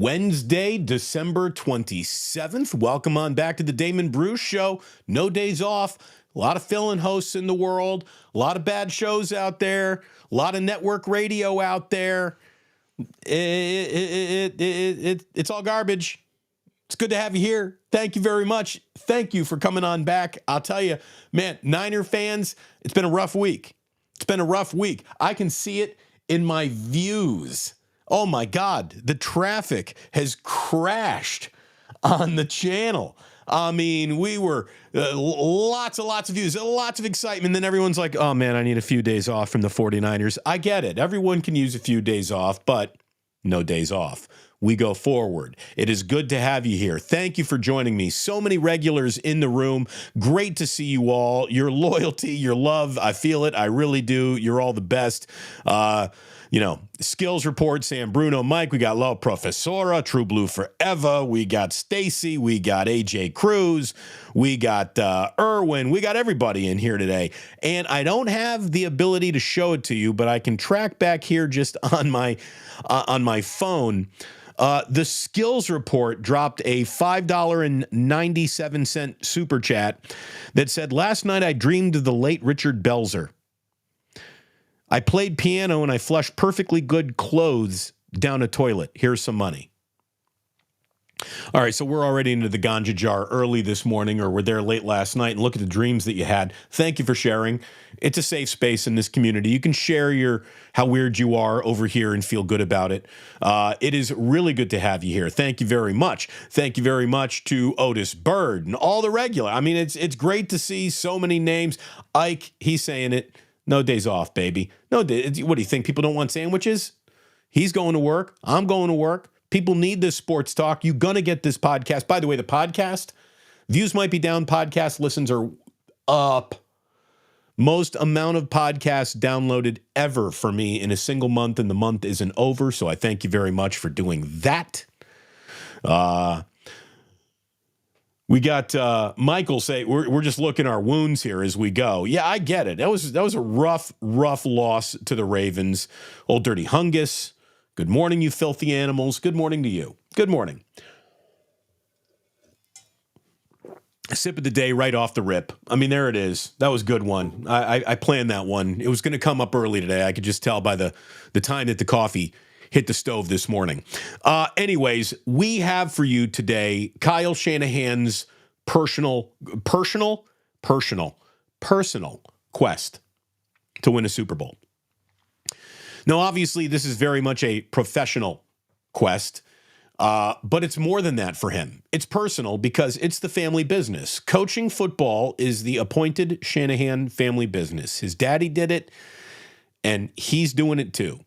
Wednesday, December 27th. Welcome on back to the Damon Bruce Show. No days off. A lot of fill-in hosts in the world. A lot of bad shows out there. A lot of network radio out there. It's all garbage. It's good to have you here. Thank you very much. Thank you for coming on back. I'll tell you, man, Niner fans, it's been a rough week. It's been a rough week. I can see it in my views. Oh my God, the traffic has crashed on the channel. I mean, we were lots of views, lots of excitement. Then everyone's like, oh man, I need a few days off from the 49ers. I get it. Everyone can use a few days off, but no days off. We go forward. It is good to have you here. Thank you for joining me. So many regulars in the room. Great to see you all. Your loyalty, your love, I feel it. I really do. You're all the best. Skills report, Sam Bruno, Mike. We got La Professora, True Blue Forever. We got Stacy. We got AJ Cruz. We got Irwin. We got everybody in here today. And I don't have the ability to show it to you, but I can track back here just on my phone. The skills report dropped a $5.97 super chat that said, last night I dreamed of the late Richard Belzer. I played piano and I flushed perfectly good clothes down a toilet. Here's some money. All right, so we're already into the ganja jar early this morning, or we're there late last night, and look at the dreams that you had. Thank you for sharing. It's a safe space in this community. You can share how weird you are over here and feel good about it. It is really good to have you here. Thank you very much. Thank you very much to Otis Bird and all the regular. I mean, it's great to see so many names. Ike, he's saying it. No days off, baby. What do you think? People don't want sandwiches? He's going to work. I'm going to work. People need this sports talk. You're going to get this podcast. By the way, the podcast, views might be down. Podcast listens are up. Most amount of podcasts downloaded ever for me in a single month, and the month isn't over. So I thank you very much for doing that. We got Michael say we're just looking our wounds here as we go. Yeah, I get it. That was a rough loss to the Ravens. Old Dirty Hungus. Good morning, you filthy animals. Good morning to you. Good morning. Sip of the day right off the rip. I mean, there it is. That was a good one. I planned that one. It was going to come up early today. I could just tell by the time that the coffee hit the stove this morning. Anyways, we have for you today Kyle Shanahan's personal quest to win a Super Bowl. Now, obviously, this is very much a professional quest, but it's more than that for him. It's personal because it's the family business. Coaching football is the appointed Shanahan family business. His daddy did it, and he's doing it too.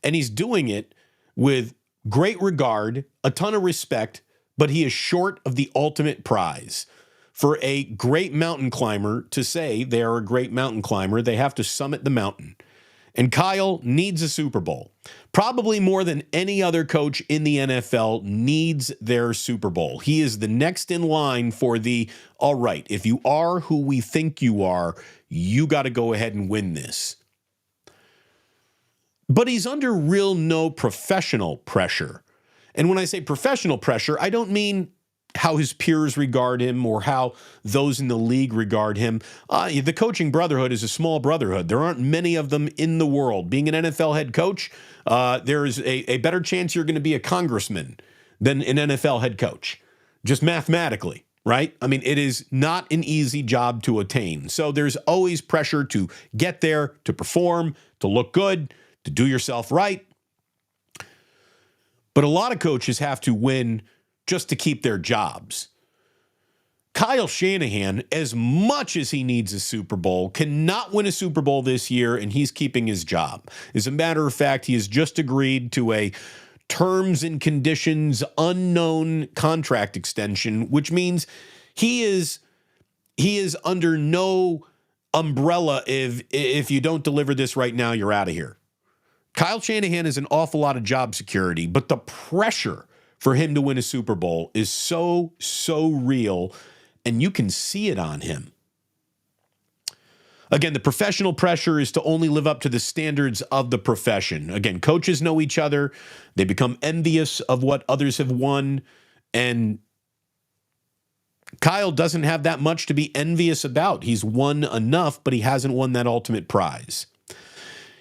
And he's doing it with great regard, a ton of respect, but he is short of the ultimate prize. For a great mountain climber to say they are a great mountain climber, they have to summit the mountain. And Kyle needs a Super Bowl. Probably more than any other coach in the NFL needs their Super Bowl. He is the next in line for all right, if you are who we think you are, you got to go ahead and win this. But he's under no professional pressure. And when I say professional pressure, I don't mean how his peers regard him or how those in the league regard him. The coaching brotherhood is a small brotherhood. There aren't many of them in the world. Being an NFL head coach, there is a better chance you're going to be a congressman than an NFL head coach, just mathematically, right? I mean, it is not an easy job to attain. So there's always pressure to get there, to perform, to look good, to do yourself right. But a lot of coaches have to win just to keep their jobs. Kyle Shanahan, as much as he needs a Super Bowl, cannot win a Super Bowl this year, and he's keeping his job. As a matter of fact, he has just agreed to a terms and conditions unknown contract extension, which means he is under no umbrella if you don't deliver this right now, you're out of here. Kyle Shanahan has an awful lot of job security, but the pressure for him to win a Super Bowl is so real, and you can see it on him. Again, the professional pressure is to only live up to the standards of the profession. Again, coaches know each other. They become envious of what others have won. And Kyle doesn't have that much to be envious about. He's won enough, but he hasn't won that ultimate prize.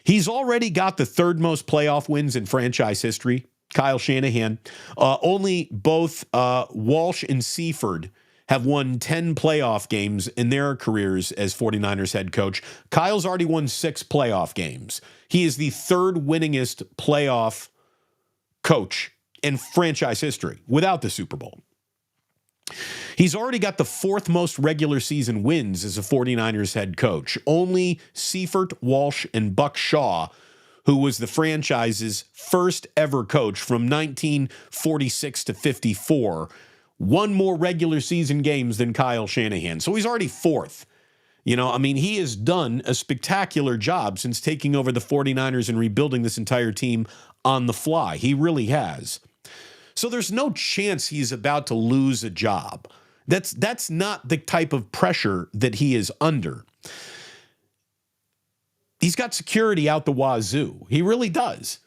He's already got the third most playoff wins in franchise history, Kyle Shanahan. Only both Walsh and Seifert have won 10 playoff games in their careers as 49ers head coach. Kyle's already won 6 playoff games. He is the third winningest playoff coach in franchise history without the Super Bowl. He's already got the 4th most regular season wins as a 49ers head coach. Only Seifert, Walsh, and Buck Shaw, who was the franchise's first ever coach from 1946 to 54, won more regular season games than Kyle Shanahan. So he's already 4th. You know, I mean, he has done a spectacular job since taking over the 49ers and rebuilding this entire team on the fly. He really has. So there's no chance he's about to lose a job. That's not the type of pressure that he is under. He's got security out the wazoo. He really does.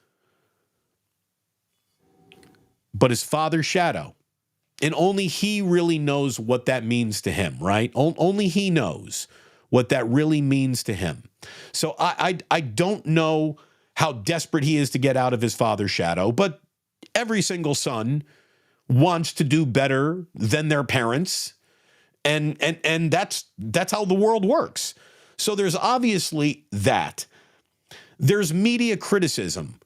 But his father's shadow, and only he really knows what that means to him, right? Only he knows what that really means to him. So I don't know how desperate he is to get out of his father's shadow, but every single son wants to do better than their parents, and that's how the world works. So there's obviously that. There's media criticism,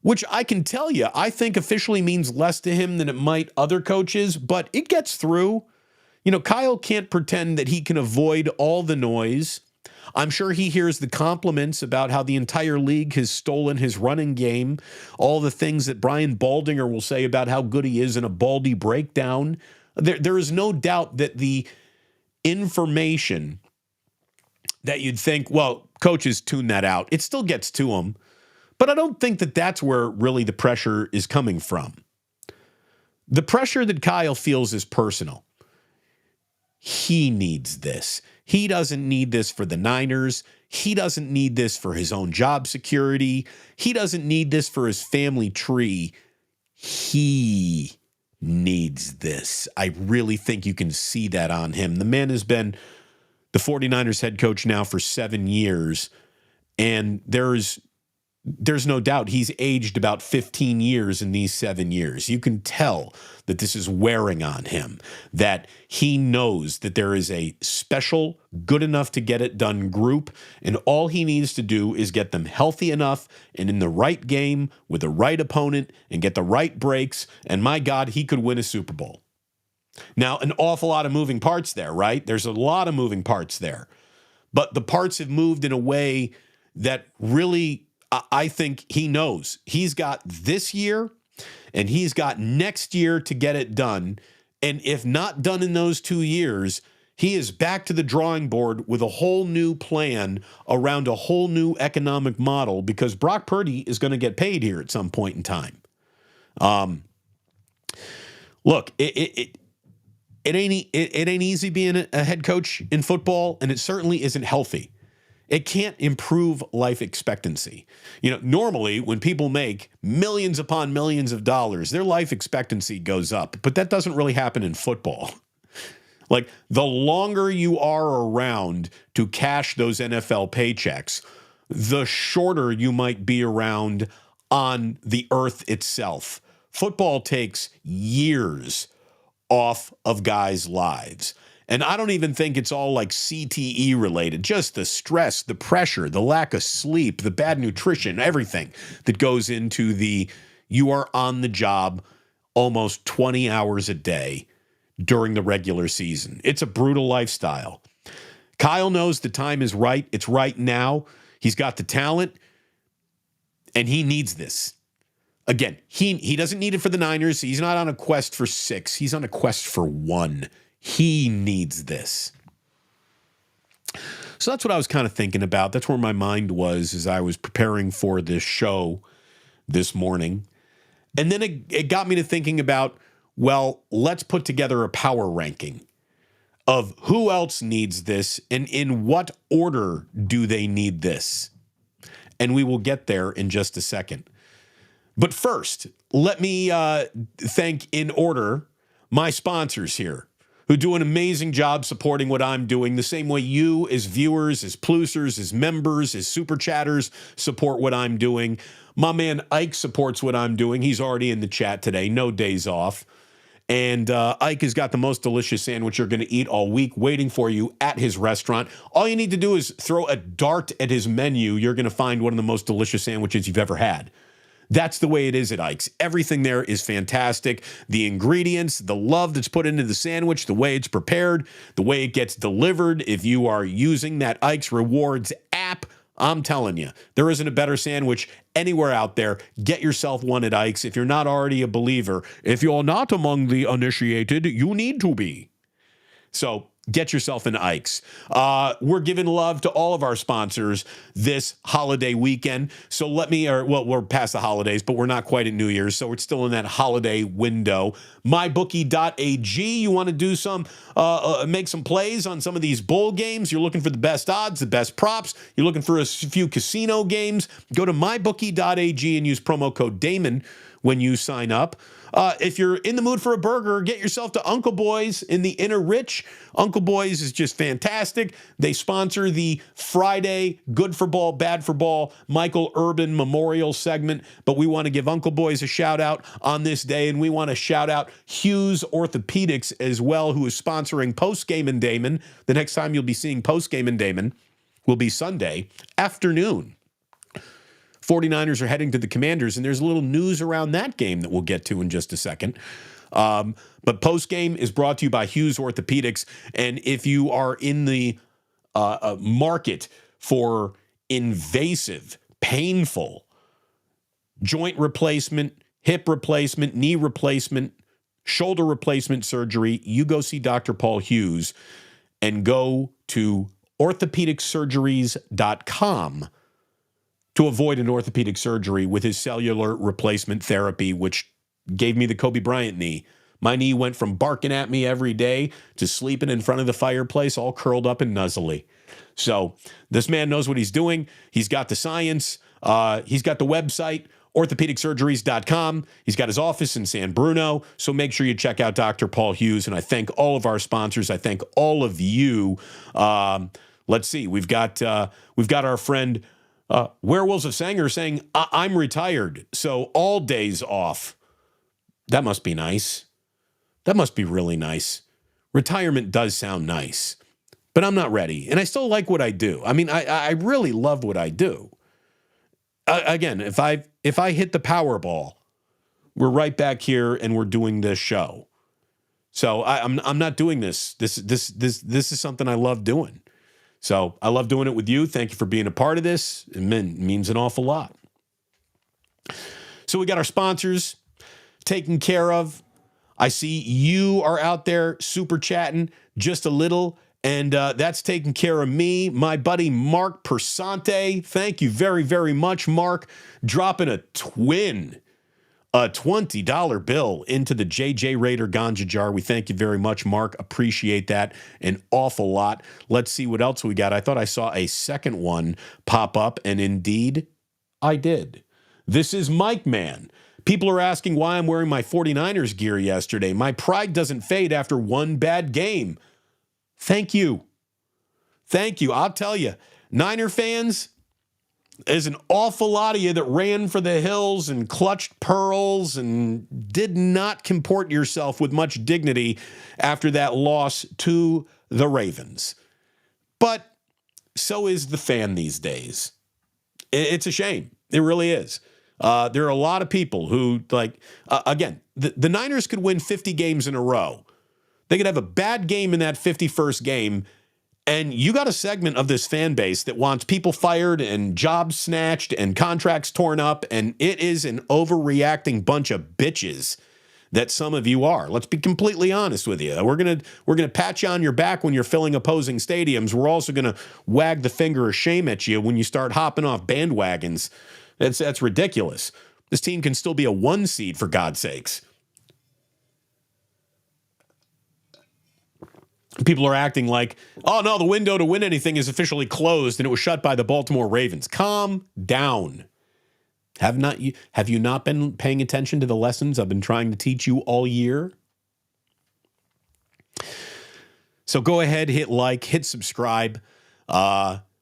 which I can tell you, I think officially means less to him than it might other coaches, but it gets through. You know, Kyle can't pretend that he can avoid all the noise. I'm sure he hears the compliments about how the entire league has stolen his running game, all the things that Brian Baldinger will say about how good he is in a Baldy breakdown. There is no doubt that the information that you'd think, well, coaches tune that out. It still gets to them. But I don't think that that's where really the pressure is coming from. The pressure that Kyle feels is personal. He needs this. He doesn't need this for the Niners. He doesn't need this for his own job security. He doesn't need this for his family tree. He needs this. I really think you can see that on him. The man has been the 49ers head coach now for 7 years, and there's no doubt he's aged about 15 years in these 7 years. You can tell that this is wearing on him, that he knows that there is a special, good enough to get it done group, and all he needs to do is get them healthy enough and in the right game with the right opponent and get the right breaks, and my God, he could win a Super Bowl. Now, an awful lot of moving parts there, right? There's a lot of moving parts there. But the parts have moved in a way that really, I think he knows. He's got this year and he's got next year to get it done. And if not done in those 2 years, he is back to the drawing board with a whole new plan around a whole new economic model, because Brock Purdy is going to get paid here at some point in time. Look, it ain't easy being a head coach in football, and it certainly isn't healthy. It can't improve life expectancy. You know, normally when people make millions upon millions of dollars, their life expectancy goes up, but that doesn't really happen in football. Like, the longer you are around to cash those NFL paychecks, the shorter you might be around on the earth itself. Football takes years off of guys' lives. And I don't even think it's all like CTE related, just the stress, the pressure, the lack of sleep, the bad nutrition, everything that goes into you are on the job almost 20 hours a day during the regular season. It's a brutal lifestyle. Kyle knows the time is right. It's right now. He's got the talent, and he needs this. Again, he doesn't need it for the Niners. He's not on a quest for 6. He's on a quest for 1. He needs this. So that's what I was kind of thinking about. That's where my mind was as I was preparing for this show this morning. And then it got me to thinking about, well, let's put together a power ranking of who else needs this and in what order do they need this. And we will get there in just a second. But first, let me thank in order my sponsors here who do an amazing job supporting what I'm doing the same way you as viewers, as plusers, as members, as super chatters support what I'm doing. My man Ike supports what I'm doing. He's already in the chat today. No days off. And Ike has got the most delicious sandwich you're going to eat all week waiting for you at his restaurant. All you need to do is throw a dart at his menu. You're going to find one of the most delicious sandwiches you've ever had. That's the way it is at Ike's. Everything there is fantastic. The ingredients, the love that's put into the sandwich, the way it's prepared, the way it gets delivered. If you are using that Ike's Rewards app, I'm telling you, there isn't a better sandwich anywhere out there. Get yourself one at Ike's. If you're not already a believer, if you're not among the initiated, you need to be. So get yourself an Ike's. We're giving love to all of our sponsors this holiday weekend. So we're past the holidays, but we're not quite at New Year's. So we're still in that holiday window. MyBookie.ag, you want to do make some plays on some of these bowl games. You're looking for the best odds, the best props. You're looking for a few casino games. Go to MyBookie.ag and use promo code Damon when you sign up. If you're in the mood for a burger, get yourself to Uncle Boy's in the Inner Rich. Uncle Boy's is just fantastic. They sponsor the Friday Good for Ball, Bad for Ball Michael Urban Memorial segment, but we want to give Uncle Boy's a shout out on this day, and we want to shout out Hughes Orthopedics as well, who is sponsoring Postgame and Damon. The next time you'll be seeing Postgame and Damon will be Sunday afternoon. 49ers are heading to the Commanders, and there's a little news around that game that we'll get to in just a second. But postgame is brought to you by Hughes Orthopedics, and if you are in the market for invasive, painful joint replacement, hip replacement, knee replacement, shoulder replacement surgery, you go see Dr. Paul Hughes and go to orthopedicsurgeries.com to avoid an orthopedic surgery with his cellular replacement therapy, which gave me the Kobe Bryant knee. My knee went from barking at me every day to sleeping in front of the fireplace, all curled up and nuzzly. So this man knows what he's doing. He's got the science. He's got the website, orthopedicsurgeries.com. He's got his office in San Bruno. So make sure you check out Dr. Paul Hughes. And I thank all of our sponsors. I thank all of you. Let's see. We've got our friend Werewolves of Sanger saying, I'm retired, so all days off. That must be nice. That must be really nice. Retirement does sound nice, but I'm not ready. And I still like what I do. I mean, I really love what I do. Again, if I hit the Powerball, we're right back here and we're doing this show. So I'm not doing this. This is something I love doing. So I love doing it with you. Thank you for being a part of this. It means an awful lot. So we got our sponsors taken care of. I see you are out there super chatting just a little, and that's taking care of me. My buddy Mark Persante, thank you very, very much, Mark, dropping a $20 bill into the JJ Raider Ganja jar. We thank you very much, Mark. Appreciate that an awful lot. Let's see what else we got. I thought I saw a second one pop up, and indeed, I did. This is Mike Man. People are asking why I'm wearing my 49ers gear yesterday. My pride doesn't fade after one bad game. Thank you. Thank you. I'll tell you, Niner fans, there's an awful lot of you that ran for the hills and clutched pearls and did not comport yourself with much dignity after that loss to the Ravens. But so is the fan these days. It's a shame. It really is. There are a lot of people who, again, the Niners could win 50 games in a row. They could have a bad game in that 51st game, and you got a segment of this fan base that wants people fired and jobs snatched and contracts torn up, and it is an overreacting bunch of bitches that some of you are. Let's be completely honest with you. We're gonna pat you on your back when you're filling opposing stadiums. We're also gonna wag the finger of shame at you when you start hopping off bandwagons. That's ridiculous. This team can still be a 1 seed, for God's sakes. People are acting like, oh no, the window to win anything is officially closed and it was shut by the Baltimore Ravens. Calm down. Have you not been paying attention to the lessons I've been trying to teach you all year? So go ahead, hit like, hit subscribe.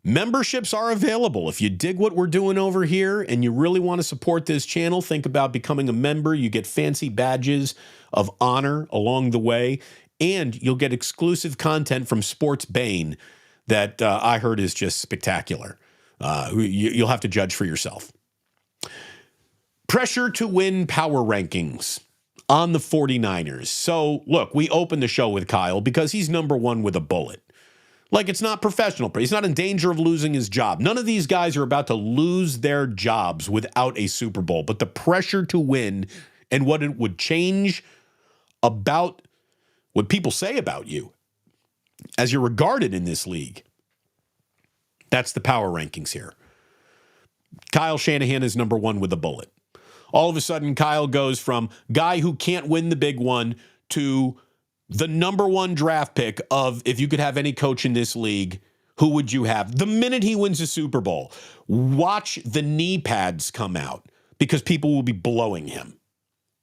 Memberships are available. If you dig what we're doing over here and you really want to support this channel, think about becoming a member. You get fancy badges of honor along the way, and you'll get exclusive content from Sports Bane that I heard is just spectacular. You'll have to judge for yourself. Pressure to win power rankings on the 49ers. So, look, we opened the show with Kyle because he's number one with a bullet. Like, it's not professional. He's not in danger of losing his job. None of these guys are about to lose their jobs without a Super Bowl. But the pressure to win and what it would change about what people say about you as you're regarded in this league, that's the power rankings here. Kyle Shanahan is number one with a bullet. All of a sudden, Kyle goes from guy who can't win the big one to the number one draft pick of, if you could have any coach in this league, who would you have? The minute he wins a Super Bowl, watch the knee pads come out because people will be blowing him.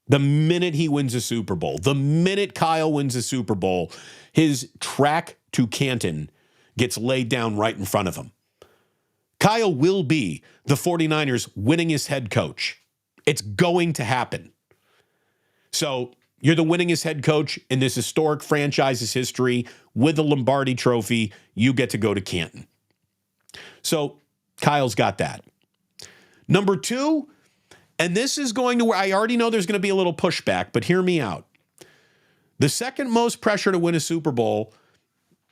The minute he wins a Super Bowl, the minute Kyle wins a Super Bowl, his track to Canton gets laid down right in front of him. Kyle will be the 49ers' winningest head coach. It's going to happen. So you're the winningest head coach in this historic franchise's history with the Lombardi Trophy. You get to go to Canton. So Kyle's got that. Number two, and this is going to where I already know there's going to be a little pushback, but hear me out. The second most pressure to win a Super Bowl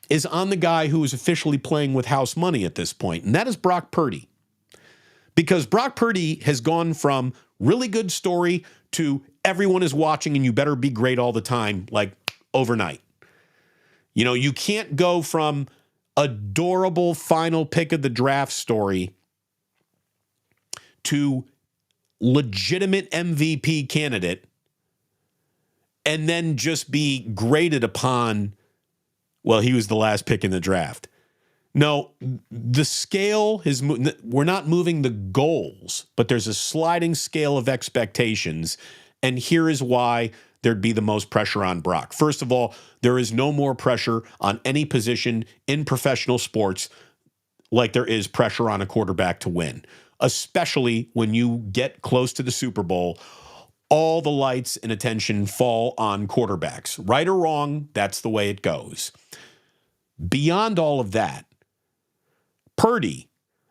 is on the guy who is officially playing with house money at this point, and that is Brock Purdy. Because Brock Purdy has gone from really good story to everyone is watching and you better be great all the time, like overnight. You know, you can't go from adorable final pick of the draft story to legitimate MVP candidate and then just be graded upon, well, he was the last pick in the draft. No, the scale is, we're not moving the goals, but there's a sliding scale of expectations. And here is why there'd be the most pressure on Brock. First of all, there is no more pressure on any position in professional sports like there is pressure on a quarterback to win, especially when you get close to the Super Bowl. All the lights and attention fall on quarterbacks. Right or wrong, that's the way it goes. Beyond all of that, Purdy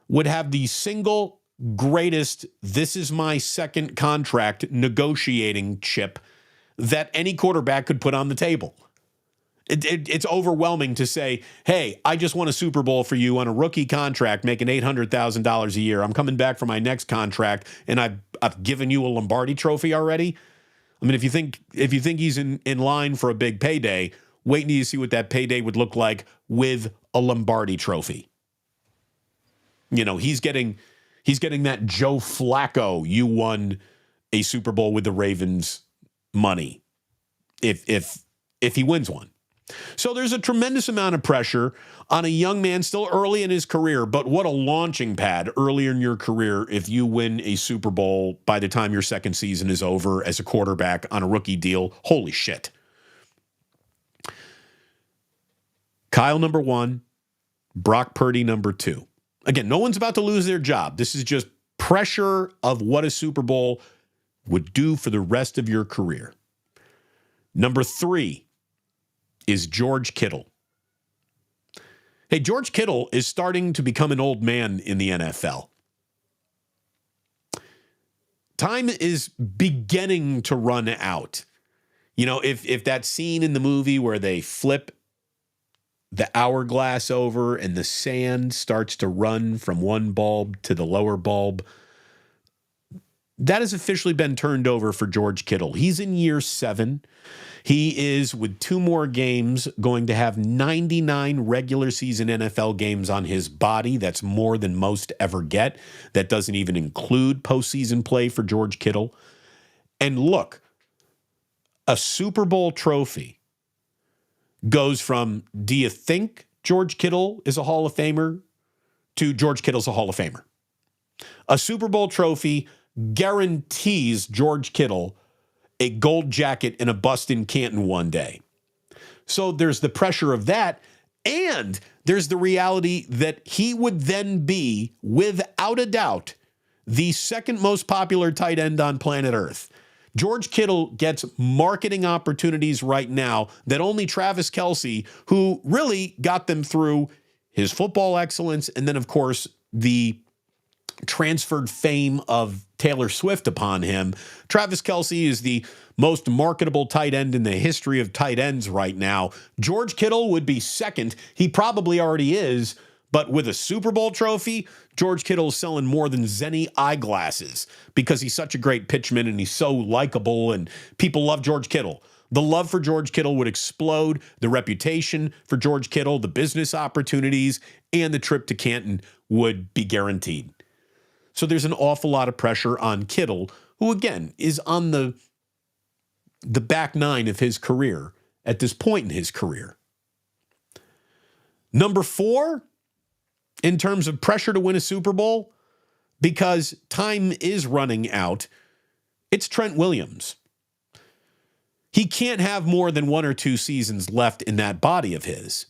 would have the single greatest, this is my second contract negotiating chip that any quarterback could put on the table. It's overwhelming to say, hey, I just won a Super Bowl for you on a rookie contract making $800,000 a year. I'm coming back for my next contract, and I've given you a Lombardi trophy already. I mean, if you think he's in line for a big payday, wait until you see what that payday would look like with a Lombardi trophy. You know, he's getting that Joe Flacco, you won a Super Bowl with the Ravens money if he wins one. So there's a tremendous amount of pressure on a young man still early in his career, but what a launching pad earlier in your career if you win a Super Bowl by the time your second season is over as a quarterback on a rookie deal. Holy shit. Kyle number one, Brock Purdy number two. Again, no one's about to lose their job. This is just pressure of what a Super Bowl would do for the rest of your career. Number three is George Kittle. Hey, George Kittle is starting to become an old man in the NFL. Time is beginning to run out. You know, if that scene in the movie where they flip the hourglass over and the sand starts to run from one bulb to the lower bulb, that has officially been turned over for George Kittle. He's in year 7. He is, with 2 more games, going to have 99 regular season NFL games on his body. That's more than most ever get. That doesn't even include postseason play for George Kittle. And look, a Super Bowl trophy goes from, do you think George Kittle is a Hall of Famer, to George Kittle's a Hall of Famer. A Super Bowl trophy guarantees George Kittle a gold jacket and a bust in Canton one day. So there's the pressure of that, and there's the reality that he would then be, without a doubt, the second most popular tight end on planet Earth. George Kittle gets marketing opportunities right now that only Travis Kelce, who really got them through his football excellence, and then, of course, the transferred fame of Taylor Swift upon him. Travis Kelce is the most marketable tight end in the history of tight ends right now. George Kittle would be second. He probably already is, but with a Super Bowl trophy, George Kittle is selling more than Zenni eyeglasses because he's such a great pitchman and he's so likable and people love George Kittle. The love for George Kittle would explode, the reputation for George Kittle, the business opportunities, and the trip to Canton would be guaranteed. So there's an awful lot of pressure on Kittle, who, again, is on the back nine of his career at this point in his career. Number 4, in terms of pressure to win a Super Bowl, because time is running out, it's Trent Williams. He can't have more than 1 or 2 seasons left in that body of his.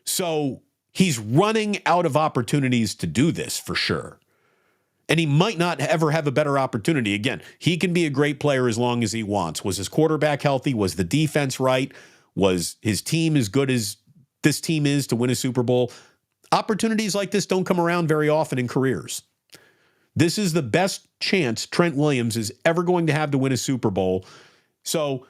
So he's running out of opportunities to do this for sure. And he might not ever have a better opportunity. Again, he can be a great player as long as he wants. Was his quarterback healthy? Was the defense right? Was his team as good as this team is to win a Super Bowl? Opportunities like this don't come around very often in careers. This is the best chance Trent Williams is ever going to have to win a Super Bowl. So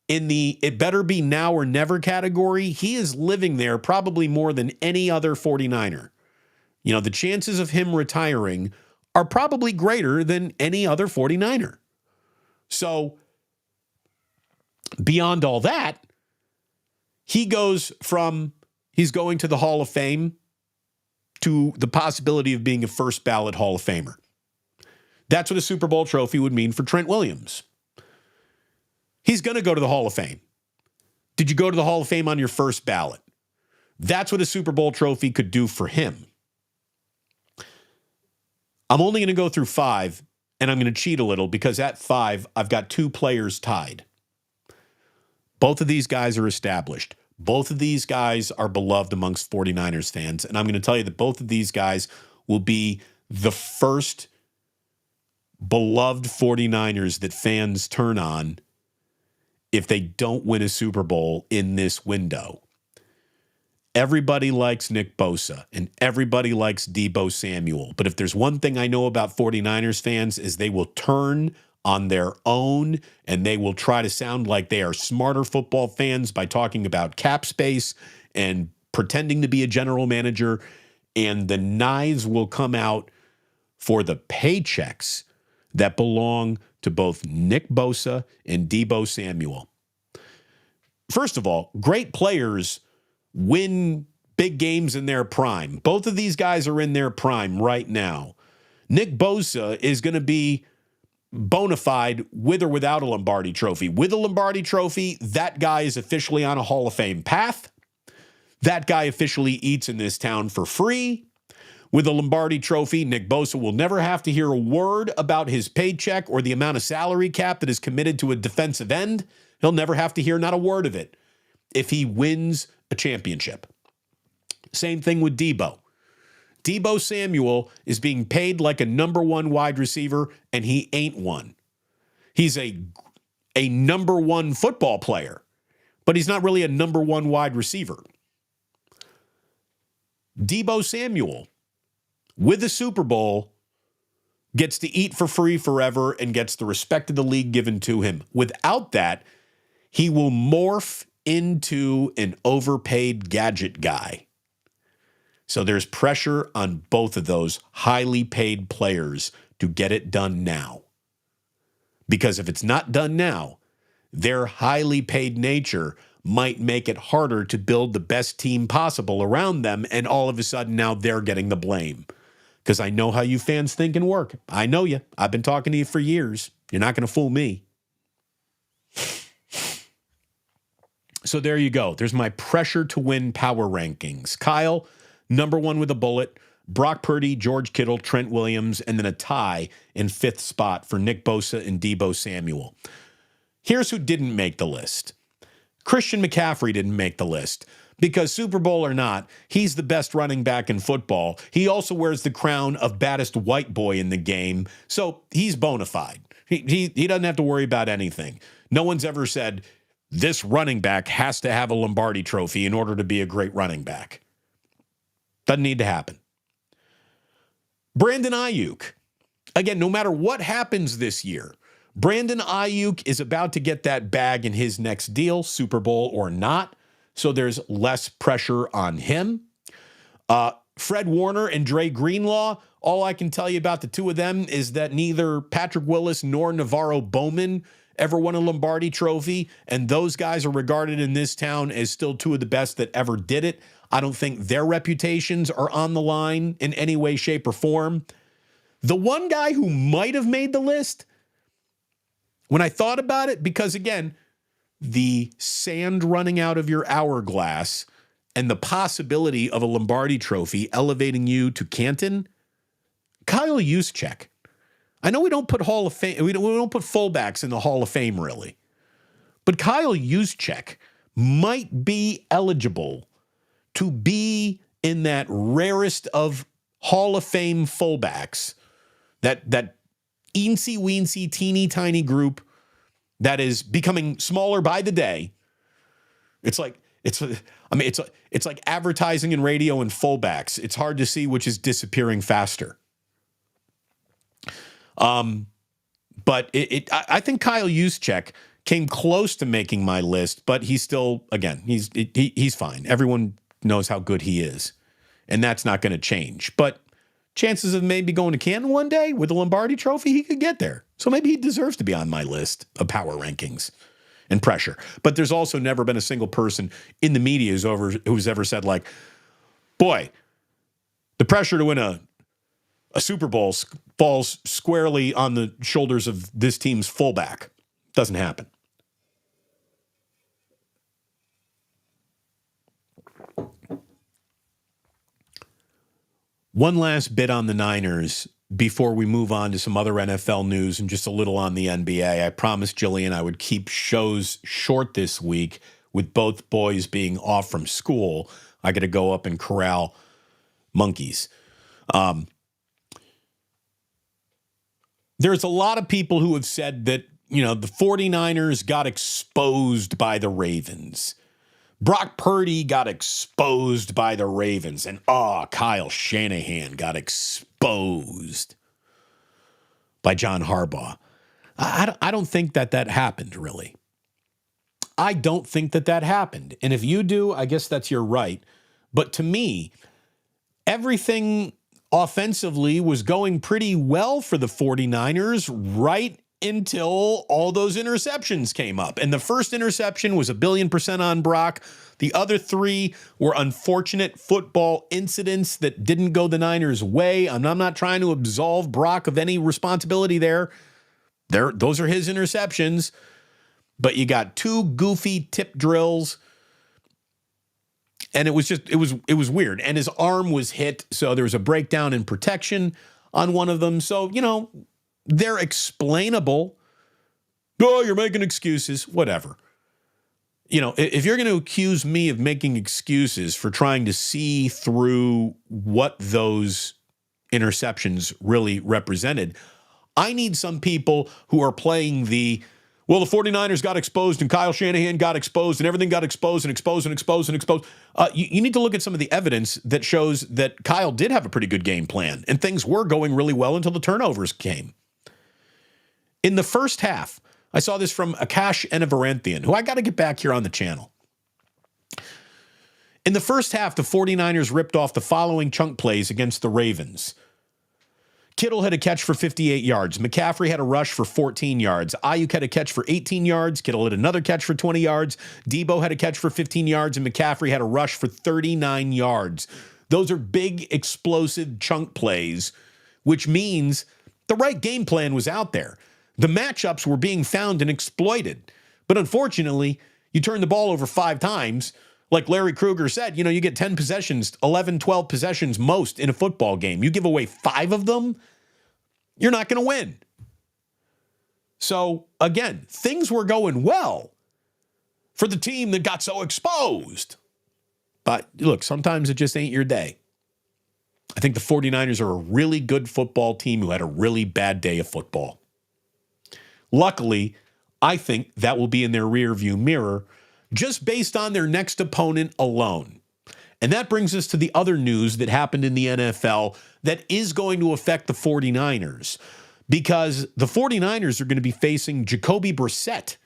in the it better be now or never category, he is living there probably more than any other 49er. You know, the chances of him retiring are probably greater than any other 49er. So beyond all that, he's going to the Hall of Fame to the possibility of being a first ballot Hall of Famer. That's what a Super Bowl trophy would mean for Trent Williams. He's going to go to the Hall of Fame. Did you go to the Hall of Fame on your first ballot? That's what a Super Bowl trophy could do for him. I'm only going to go through 5, and I'm going to cheat a little because at 5, I've got 2 players tied. Both of these guys are established. Both of these guys are beloved amongst 49ers fans, and I'm going to tell you that both of these guys will be the first beloved 49ers that fans turn on if they don't win a Super Bowl in this window. Everybody likes Nick Bosa, and everybody likes Deebo Samuel. But if there's one thing I know about 49ers fans is they will turn on their own, and they will try to sound like they are smarter football fans by talking about cap space and pretending to be a general manager, and the knives will come out for the paychecks that belong to both Nick Bosa and Deebo Samuel. First of all, great players win big games in their prime. Both of these guys are in their prime right now. Nick Bosa is going to be bona fide with or without a Lombardi trophy. With a Lombardi trophy, that guy is officially on a Hall of Fame path. That guy officially eats in this town for free. With a Lombardi trophy, Nick Bosa will never have to hear a word about his paycheck or the amount of salary cap that is committed to a defensive end. He'll never have to hear not a word of it if he wins a championship. Same thing with Deebo. Deebo Samuel is being paid like a number 1 wide receiver, and he ain't one. He's a number 1 football player, but he's not really a number 1 wide receiver. Deebo Samuel, with the Super Bowl, gets to eat for free forever and gets the respect of the league given to him. Without that, he will morph into an overpaid gadget guy. So there's pressure on both of those highly paid players to get it done now. Because if it's not done now, their highly paid nature might make it harder to build the best team possible around them, and all of a sudden now they're getting the blame. Because I know how you fans think and work. I know you. I've been talking to you for years. You're not going to fool me. So there you go. There's my pressure to win power rankings. Kyle, number 1 with a bullet. Brock Purdy, George Kittle, Trent Williams, and then a tie in 5th spot for Nick Bosa and Deebo Samuel. Here's who didn't make the list. Christian McCaffrey didn't make the list because, Super Bowl or not, he's the best running back in football. He also wears the crown of baddest white boy in the game, so he's bona fide. He doesn't have to worry about anything. No one's ever said, this running back has to have a Lombardi trophy in order to be a great running back. Doesn't need to happen. Brandon Ayuk. Again, no matter what happens this year, Brandon Ayuk is about to get that bag in his next deal, Super Bowl or not, so there's less pressure on him. Fred Warner and Dre Greenlaw, all I can tell you about the two of them is that neither Patrick Willis nor Navarro Bowman ever won a Lombardi trophy, and those guys are regarded in this town as still two of the best that ever did it. I don't think their reputations are on the line in any way, shape, or form. The one guy who might have made the list, when I thought about it, because again, the sand running out of your hourglass and the possibility of a Lombardi trophy elevating you to Canton, Kyle Juszczyk. I know we don't put Hall of Fame, we don't put fullbacks in the Hall of Fame really, but Kyle Juszczyk might be eligible to be in that rarest of Hall of Fame fullbacks, that eensy weensy teeny tiny group that is becoming smaller by the day. It's like advertising and radio and fullbacks. It's hard to see which is disappearing faster. But I think Kyle Juszczyk came close to making my list, but he's still, again, he's fine. Everyone knows how good he is, and that's not going to change. But chances of maybe going to Canton one day with a Lombardi trophy, he could get there. So maybe he deserves to be on my list of power rankings and pressure. But there's also never been a single person in the media who's ever said, like, boy, the pressure to win a Super Bowl falls squarely on the shoulders of this team's fullback. Doesn't happen. One last bit on the Niners before we move on to some other NFL news and just a little on the NBA. I promised Jillian I would keep shows short this week with both boys being off from school. I got to go up and corral monkeys. There's a lot of people who have said that, the 49ers got exposed by the Ravens. Brock Purdy got exposed by the Ravens. And, Kyle Shanahan got exposed by John Harbaugh. I don't think that happened, really. I don't think that happened. And if you do, I guess that's your right. But to me, everything offensively was going pretty well for the 49ers right until all those interceptions came up. And the first interception was 1,000,000,000% on Brock. The other 3 were unfortunate football incidents that didn't go the Niners' way. I'm not trying to absolve Brock of any responsibility there. Those are his interceptions. But you got 2 goofy tip drills. And it was weird. And his arm was hit, so there was a breakdown in protection on one of them. So, they're explainable. Oh, you're making excuses. Whatever. If you're going to accuse me of making excuses for trying to see through what those interceptions really represented, I need some people who are playing the 49ers got exposed and Kyle Shanahan got exposed and everything got exposed and exposed and exposed and exposed. You need to look at some of the evidence that shows that Kyle did have a pretty good game plan and things were going really well until the turnovers came. In the first half, I saw this from Akash Enavaranthian, who I got to get back here on the channel. In the first half, the 49ers ripped off the following chunk plays against the Ravens. Kittle had a catch for 58 yards. McCaffrey had a rush for 14 yards. Ayuk had a catch for 18 yards. Kittle had another catch for 20 yards. Deebo had a catch for 15 yards, and McCaffrey had a rush for 39 yards. Those are big, explosive chunk plays, which means the right game plan was out there. The matchups were being found and exploited. But unfortunately, You turn the ball over 5 times. Like Larry Krueger said, you get 10 possessions, 11, 12 possessions most in a football game. You give away 5 of them, you're not going to win. So, again, things were going well for the team that got so exposed. But, look, sometimes it just ain't your day. I think the 49ers are a really good football team who had a really bad day of football. Luckily, I think that will be in their rearview mirror just based on their next opponent alone. And that brings us to the other news that happened in the NFL that is going to affect the 49ers, because the 49ers are going to be facing Jacoby Brissett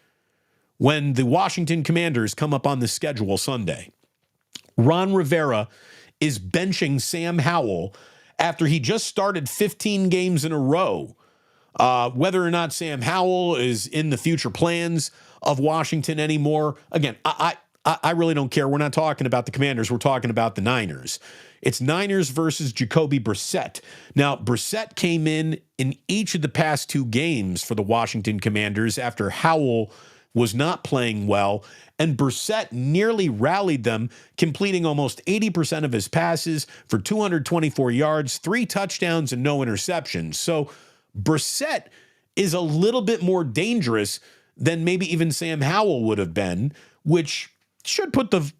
when the Washington Commanders come up on the schedule Sunday. Ron Rivera is benching Sam Howell after he just started 15 games in a row. Whether or not Sam Howell is in the future plans of Washington anymore, again, I really don't care. We're not talking about the Commanders. We're talking about the Niners. It's Niners versus Jacoby Brissett. Now, Brissett came in each of the past 2 games for the Washington Commanders after Howell was not playing well, and Brissett nearly rallied them, completing almost 80% of his passes for 224 yards, 3 touchdowns, and no interceptions. So Brissett is a little bit more dangerous than maybe even Sam Howell would have been, which should put the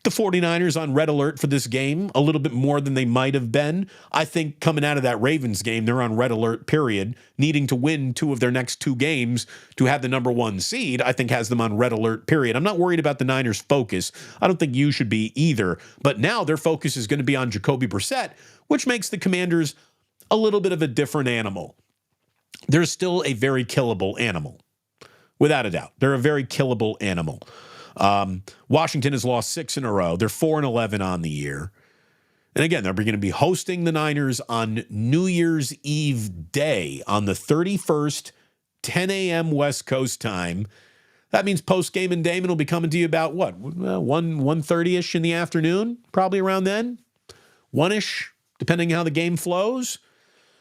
49ers on red alert for this game a little bit more than they might have been. I think coming out of that Ravens game, they're on red alert, period. Needing to win 2 of their next 2 games to have the number 1 seed, I think has them on red alert, period. I'm not worried about the Niners' focus. I don't think you should be either. But now their focus is going to be on Jacoby Brissett, which makes the Commanders a little bit of a different animal. They're still a very killable animal, without a doubt. They're a very killable animal. Washington has lost 6 in a row. They're 4-11 on the year. And again, they're going to be hosting the Niners on New Year's Eve day on the 31st, 10 a.m. West Coast time. That means post-game and Damon will be coming to you about what? 1:30-ish in the afternoon, probably around then. 1-ish, depending how the game flows.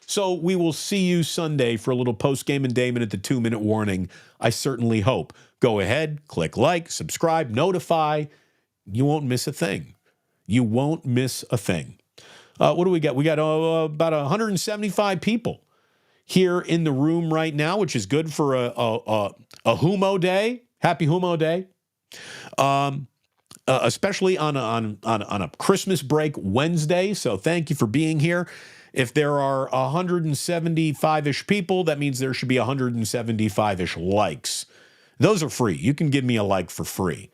So we will see you Sunday for a little post-game and Damon at the 2-minute warning. I certainly hope. Go ahead, click like, subscribe, notify. You won't miss a thing. You won't miss a thing. What do we got? We got about 175 people here in the room right now, which is good for a Humo Day. Happy Humo Day. Especially on a Christmas break Wednesday. So thank you for being here. If there are 175-ish people, that means there should be 175-ish likes. Those are free. You can give me a like for free.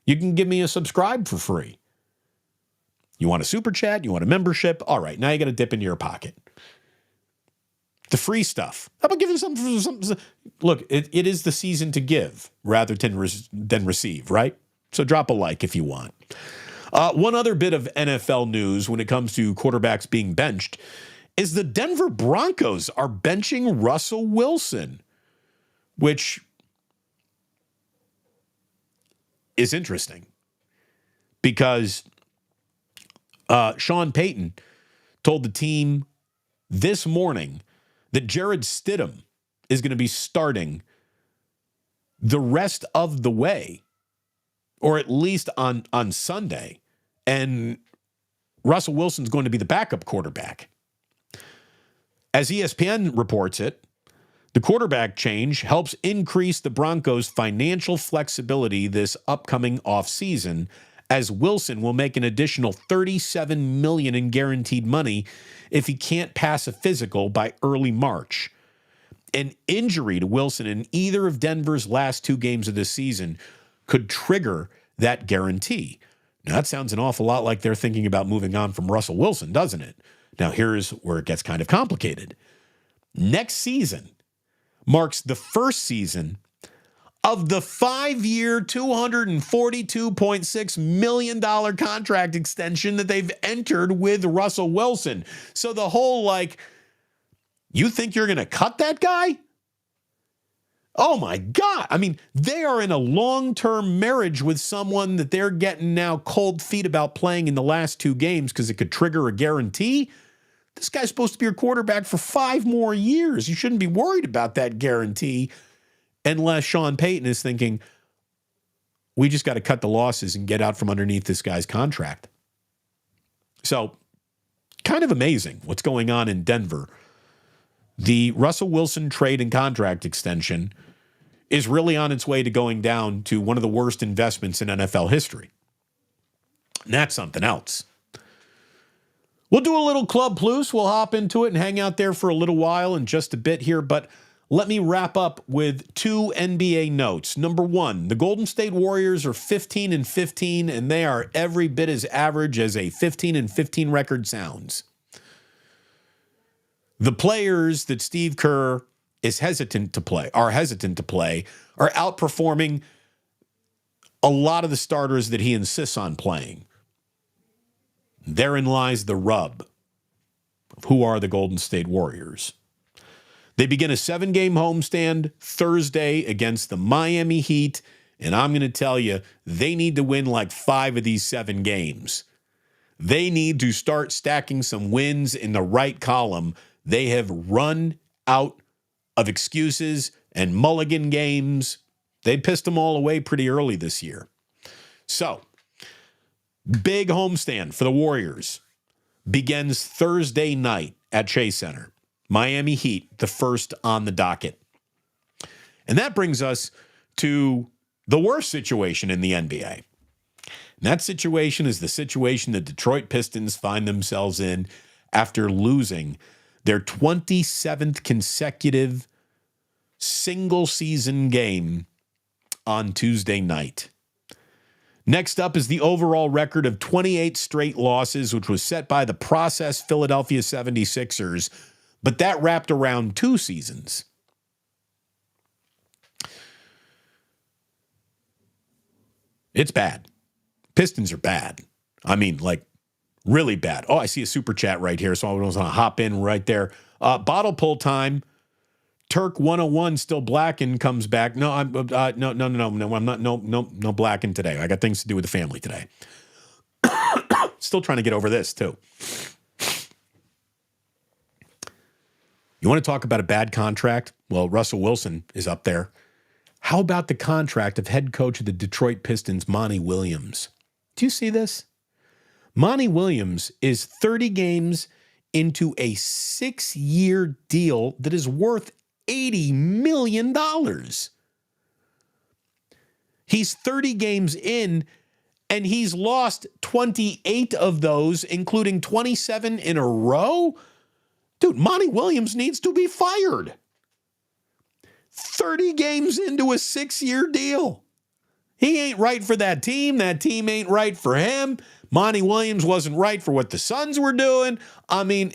You can give me a subscribe for free. You want a super chat? You want a membership? All right, now you got to dip into your pocket. The free stuff. How about giving something? Look, it is the season to give rather than receive, right? So drop a like if you want. One other bit of NFL news when it comes to quarterbacks being benched is the Denver Broncos are benching Russell Wilson, which is interesting because Sean Payton told the team this morning that Jared Stidham is going to be starting the rest of the way, or at least on Sunday, and Russell Wilson's going to be the backup quarterback. As ESPN reports it, the quarterback change helps increase the Broncos' financial flexibility this upcoming offseason, as Wilson will make an additional $37 million in guaranteed money if he can't pass a physical by early March. An injury to Wilson in either of Denver's last 2 games of this season could trigger that guarantee. Now, that sounds an awful lot like they're thinking about moving on from Russell Wilson, doesn't it? Now, here's where it gets kind of complicated. Next season marks the first season of the 5-year, $242.6 million contract extension that they've entered with Russell Wilson. So the whole, you think you're going to cut that guy? Oh, my God. I mean, they are in a long-term marriage with someone that they're getting now cold feet about playing in the last 2 games because it could trigger a guarantee. This guy's supposed to be your quarterback for 5 more years. You shouldn't be worried about that guarantee unless Sean Payton is thinking, We just got to cut the losses and get out from underneath this guy's contract. So, kind of amazing what's going on in Denver. The Russell Wilson trade and contract extension is really on its way to going down to one of the worst investments in NFL history. And that's something else. We'll do a little Club Plus. We'll hop into it and hang out there for a little while in just a bit here. But let me wrap up with 2 NBA notes. Number 1, the Golden State Warriors are 15-15, and they are every bit as average as a 15-15 record sounds. The players that Steve Kerr are hesitant to play, are outperforming a lot of the starters that he insists on playing. Therein lies the rub of who are the Golden State Warriors. They begin a 7-game homestand Thursday against the Miami Heat, and I'm going to tell you, they need to win like 5 of these 7 games. They need to start stacking some wins in the right column. They have run out of excuses and mulligan games. They pissed them all away pretty early this year. So, big homestand for the Warriors begins Thursday night at Chase Center. Miami Heat, the first on the docket. And that brings us to the worst situation in the NBA. And that situation is the situation the Detroit Pistons find themselves in after losing their 27th consecutive single-season game on Tuesday night. Next up is the overall record of 28 straight losses, which was set by the processed Philadelphia 76ers, but that wrapped around 2 seasons. It's bad. Pistons are bad. I mean, like, really bad. Oh, I see a super chat right here, so I was going to hop in right there. Bottle pull time. Turk 101 still blacking comes back. No, I'm no. I'm not. No blacking today. I got things to do with the family today. Still trying to get over this too. You want to talk about a bad contract? Well, Russell Wilson is up there. How about the contract of head coach of the Detroit Pistons, Monty Williams? Do you see this? Monty Williams is 30 games into a 6-year deal that is worth $80 million. He's 30 games in, and he's lost 28 of those, including 27 in a row. Dude, Monty Williams needs to be fired. 30 games into a 6-year deal. He ain't right for that team. That team ain't right for him. Monty Williams wasn't right for what the Suns were doing. I mean,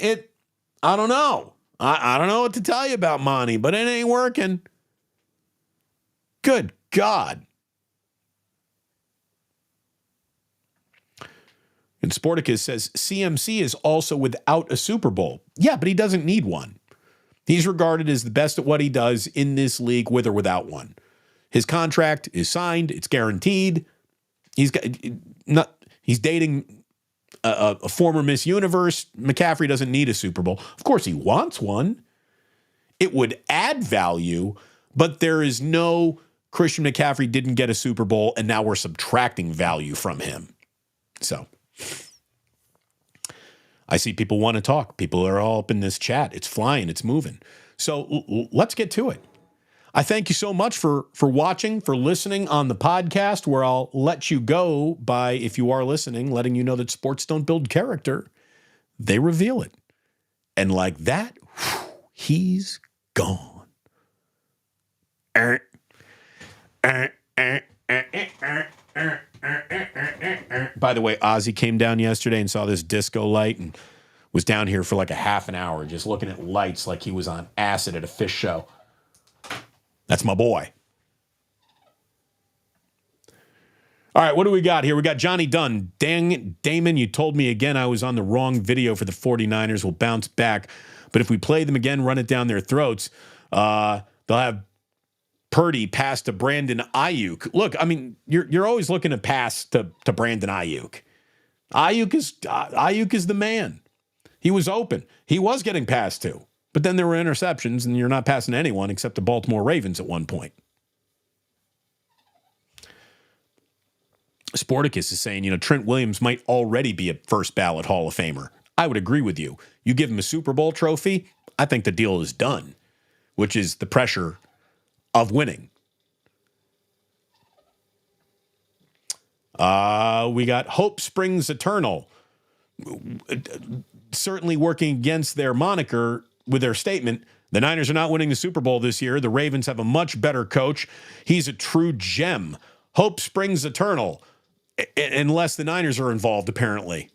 I don't know. I don't know what to tell you about Monty, but it ain't working. Good God. And Sporticus says CMC is also without a Super Bowl. Yeah, but he doesn't need one. He's regarded as the best at what he does in this league with or without one. His contract is signed. It's guaranteed. He's dating a former Miss Universe. McCaffrey doesn't need a Super Bowl. Of course, he wants one. It would add value, but there is no Christian McCaffrey didn't get a Super Bowl, and now we're subtracting value from him. So I see people want to talk. People are all up in this chat. It's flying. It's moving. So let's get to it. I thank you so much for watching, for listening on the podcast, where I'll let you go by, if you are listening, letting you know that sports don't build character. They reveal it. And like that, he's gone. By the way, Ozzy came down yesterday and saw this disco light and was down here for like a half an hour just looking at lights like he was on acid at a fish show. That's my boy. All right, what do we got here? We got Johnny Dunn. Dang, Damon, you told me again I was on the wrong video for the 49ers. We'll bounce back. But if we play them again, run it down their throats, they'll have Purdy pass to Brandon Ayuk. Look, I mean, you're always looking to pass to Brandon Ayuk. Ayuk is the man. He was open. He was getting passed to. But then there were interceptions, and you're not passing to anyone except the Baltimore Ravens at one point. Sporticus is saying, Trent Williams might already be a first ballot Hall of Famer. I would agree with you. You give him a Super Bowl trophy, I think the deal is done, which is the pressure of winning. We got Hope Springs Eternal, certainly working against their moniker with their statement. The Niners are not winning the Super Bowl this year. The Ravens have a much better coach. He's a true gem. Hope Springs Eternal, unless the Niners are involved, apparently.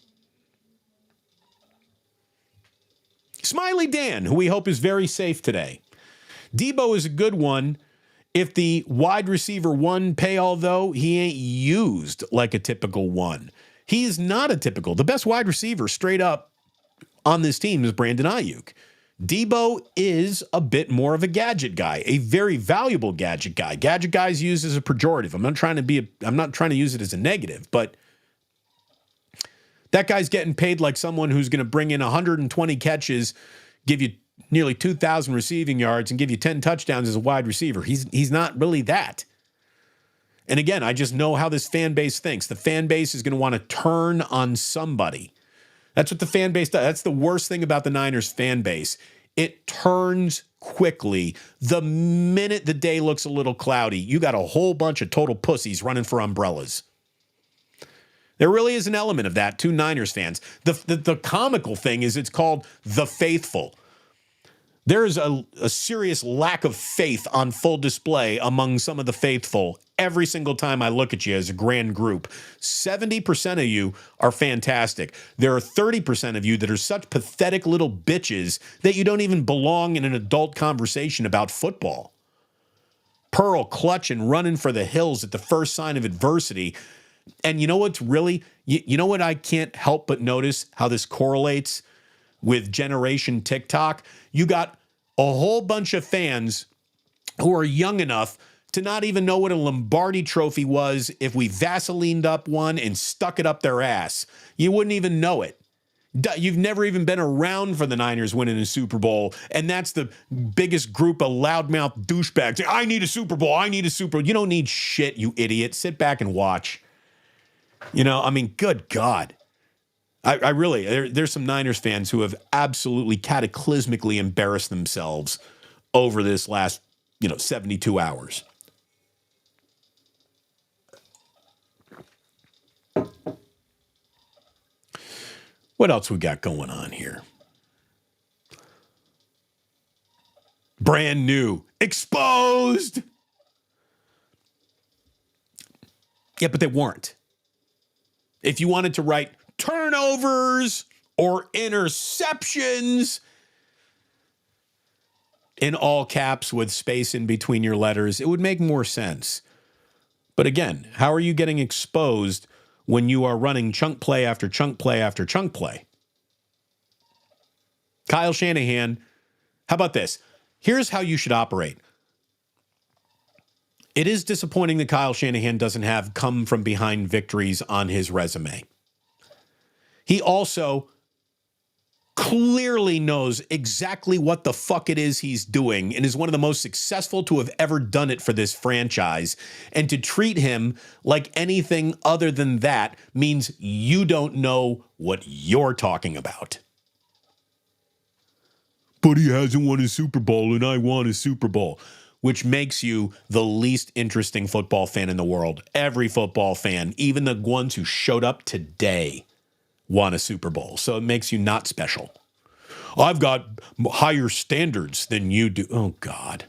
Smiley Dan, who we hope is very safe today. Debo is a good one. If the wide receiver one pay all, though, he ain't used like a typical one. He is not a typical. The best wide receiver straight up on this team is Brandon Ayuk. Debo is a bit more of a gadget guy, a very valuable gadget guy. Gadget guy is used as a pejorative. I'm not trying to use it as a negative, but that guy's getting paid like someone who's going to bring in 120 catches, give you nearly 2,000 receiving yards, and give you 10 touchdowns as a wide receiver. He's not really that. And again, I just know how this fan base thinks. The fan base is going to want to turn on somebody. That's what the fan base does. That's the worst thing about the Niners fan base. It turns quickly. The minute the day looks a little cloudy, you got a whole bunch of total pussies running for umbrellas. There really is an element of that to Niners fans. The comical thing is it's called the faithful. There is a serious lack of faith on full display among some of the faithful every single time I look at you as a grand group. 70% of you are fantastic. There are 30% of you that are such pathetic little bitches that you don't even belong in an adult conversation about football. Pearl clutch and running for the hills at the first sign of adversity. And you know what's really, you know what I can't help but notice how this correlates with Generation TikTok? You got a whole bunch of fans who are young enough to not even know what a Lombardi trophy was if we Vaselined up one and stuck it up their ass. You wouldn't even know it. You've never even been around for the Niners winning a Super Bowl, and that's the biggest group of loudmouth douchebags. I need a Super Bowl. I need a Super Bowl. You don't need shit, you idiot. Sit back and watch. Good God. I really, there's some Niners fans who have absolutely cataclysmically embarrassed themselves over this last, 72 hours. What else we got going on here? Brand new. Exposed. Yeah, but they weren't. If you wanted to write turnovers or interceptions in all caps with space in between your letters, it would make more sense. But again, how are you getting exposed when you are running chunk play after chunk play after chunk play? Kyle Shanahan, how about this? Here's how you should operate. It is disappointing that Kyle Shanahan doesn't have come from behind victories on his resume. He also clearly knows exactly what the fuck it is he's doing and is one of the most successful to have ever done it for this franchise. And to treat him like anything other than that means you don't know what you're talking about. But he hasn't won a Super Bowl and I want a Super Bowl, which makes you the least interesting football fan in the world. Every football fan, even the ones who showed up today, won a Super Bowl. So it makes you not special. I've got higher standards than you do. Oh, God.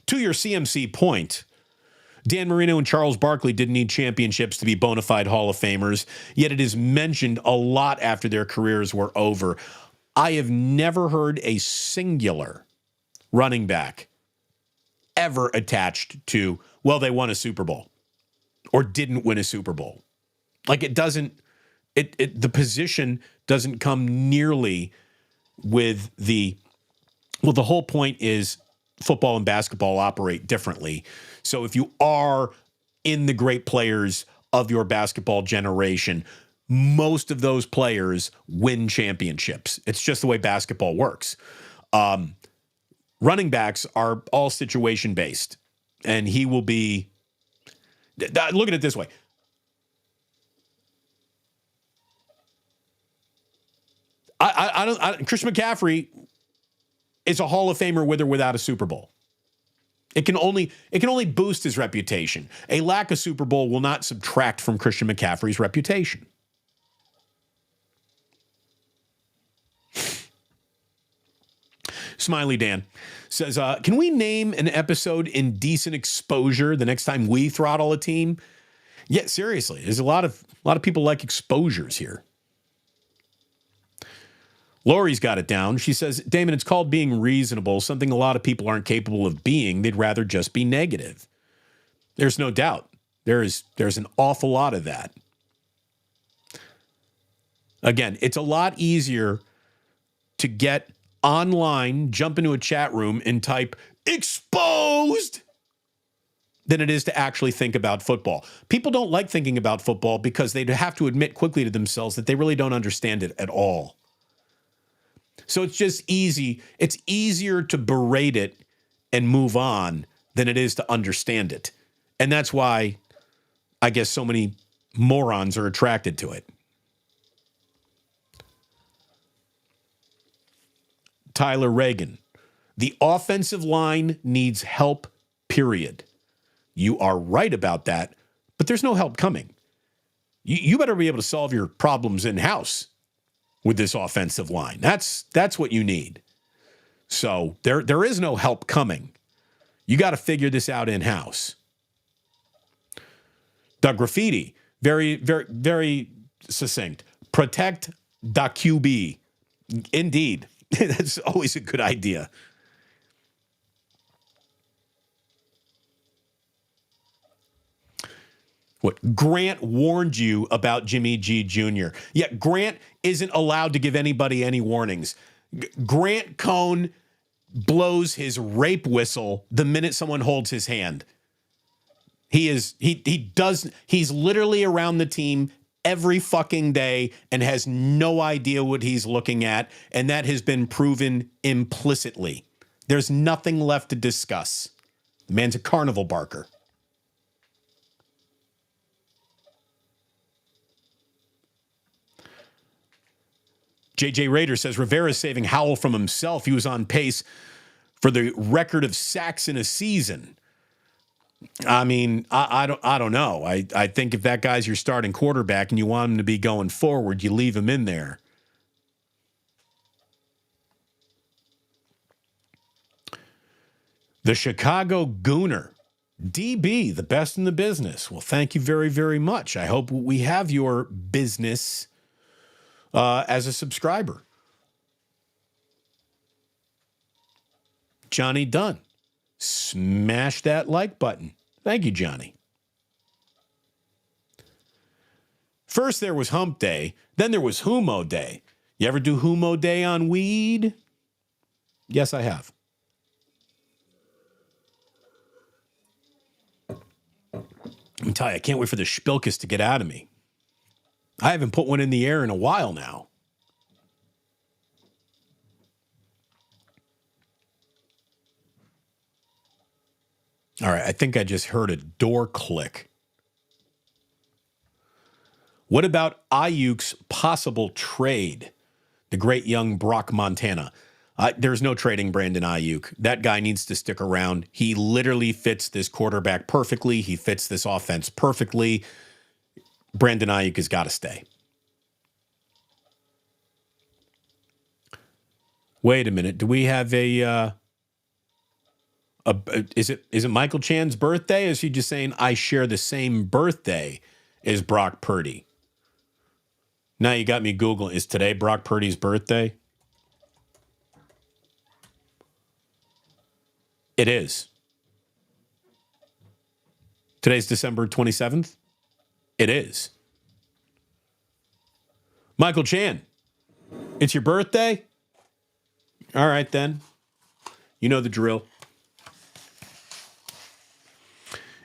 To your CMC point, Dan Marino and Charles Barkley didn't need championships to be bona fide Hall of Famers, yet it is mentioned a lot after their careers were over. I have never heard a singular running back ever attached to, well, they won a Super Bowl or didn't win a Super Bowl. Like the position doesn't come nearly with the whole point is football and basketball operate differently. So if you are in the great players of your basketball generation, most of those players win championships. It's just the way basketball works. Running backs are all situation based, and he will be Look at it this way. Christian McCaffrey is a Hall of Famer with or without a Super Bowl. It can only boost his reputation. A lack of Super Bowl will not subtract from Christian McCaffrey's reputation. Smiley Dan says, can we name an episode Indecent Exposure the next time we throttle a team? Yeah, seriously. There's a lot of people like exposures here. Lori's got it down. She says, Damon, it's called being reasonable, something a lot of people aren't capable of being. They'd rather just be negative. There's no doubt. There's an awful lot of that. Again, it's a lot easier to get online, jump into a chat room and type exposed than it is to actually think about football. People don't like thinking about football because they'd have to admit quickly to themselves that they really don't understand it at all. So it's just easy. It's easier to berate it and move on than it is to understand it. And that's why I guess so many morons are attracted to it. Tyler Reagan, the offensive line needs help, period. You are right about that, but there's no help coming. You better be able to solve your problems in-house with this offensive line. That's what you need. So there is no help coming. You got to figure this out in-house. Doug Graffiti, very, very, very succinct. Protect the QB. Indeed. That's always a good idea. What? Grant warned you about Jimmy G Jr. Yeah, Grant isn't allowed to give anybody any warnings. Grant Cohn blows his rape whistle the minute someone holds his hand. He's literally around the team every fucking day and has no idea what he's looking at, and that has been proven implicitly. There's nothing left to discuss. The man's a carnival barker. JJ Rader says Rivera's saving Howell from himself. He was on pace for the record of sacks in a season. I mean, I don't know. I think if that guy's your starting quarterback and you want him to be going forward, you leave him in there. The Chicago Gooner, DB, the best in the business. Well, thank you very, very much. I hope we have your business as a subscriber. Johnny Dunn. Smash that like button. Thank you, Johnny. First there was Hump Day, then there was Humo Day. You ever do Humo Day on weed? Yes, I have. Let me tell you, I can't wait for the Spilkus to get out of me. I haven't put one in the air in a while now. All right, I think I just heard a door click. What about Ayuk's possible trade? The great young Brock Montana. There's no trading Brandon Ayuk. That guy needs to stick around. He literally fits this quarterback perfectly. He fits this offense perfectly. Brandon Ayuk has got to stay. Wait a minute. Do we have is it Michael Chan's birthday? Or is he just saying I share the same birthday as Brock Purdy? Now you got me Googling. Is today Brock Purdy's birthday? It is. Today's December 27th? It is. Michael Chan, it's your birthday? All right, then. You know the drill.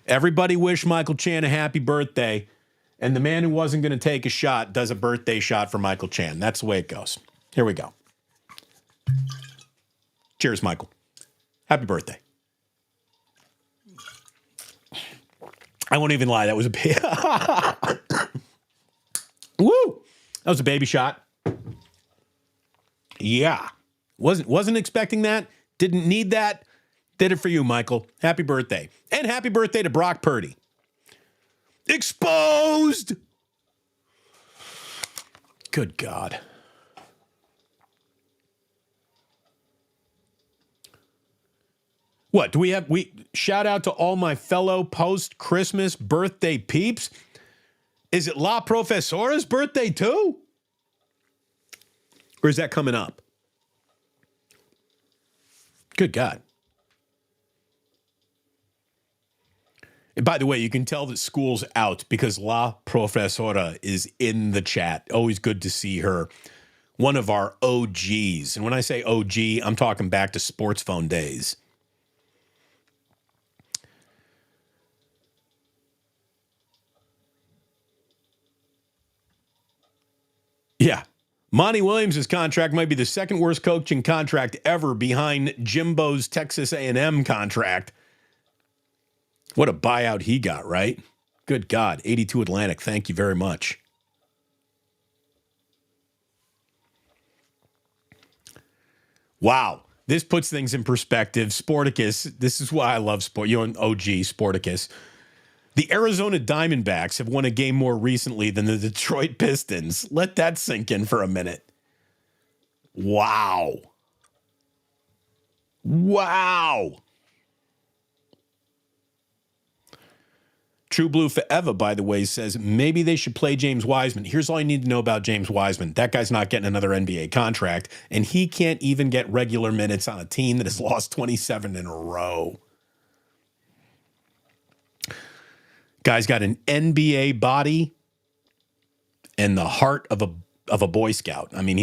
Everybody wish Michael Chan a happy birthday, and the man who wasn't going to take a shot does a birthday shot for Michael Chan. That's the way it goes. Here we go. Cheers, Michael. Happy birthday. I won't even lie. That was a woo. That was a baby shot. Yeah. Wasn't expecting that. Didn't need that. Did it for you, Michael. Happy birthday. And happy birthday to Brock Purdy. Exposed. Good God. What do we have? We shout out to all my fellow post-Christmas birthday peeps. Is it La Profesora's birthday too? Or is that coming up? Good God. And by the way, you can tell that school's out because La Profesora is in the chat. Always good to see her. One of our OGs. And when I say OG, I'm talking back to sports phone days. Yeah. Monty Williams' contract might be the second worst coaching contract ever behind Jimbo's Texas A&M contract. What a buyout he got, right? Good God. 82 Atlantic. Thank you very much. Wow. This puts things in perspective. Sporticus, this is why I love sport. You're an OG, Sporticus. The Arizona Diamondbacks have won a game more recently than the Detroit Pistons. Let that sink in for a minute. Wow. Wow. True Blue Forever, by the way, says maybe they should play James Wiseman. Here's all you need to know about James Wiseman. That guy's not getting another NBA contract, and he can't even get regular minutes on a team that has lost 27 in a row. Guy's got an NBA body and the heart of a Boy Scout. I mean,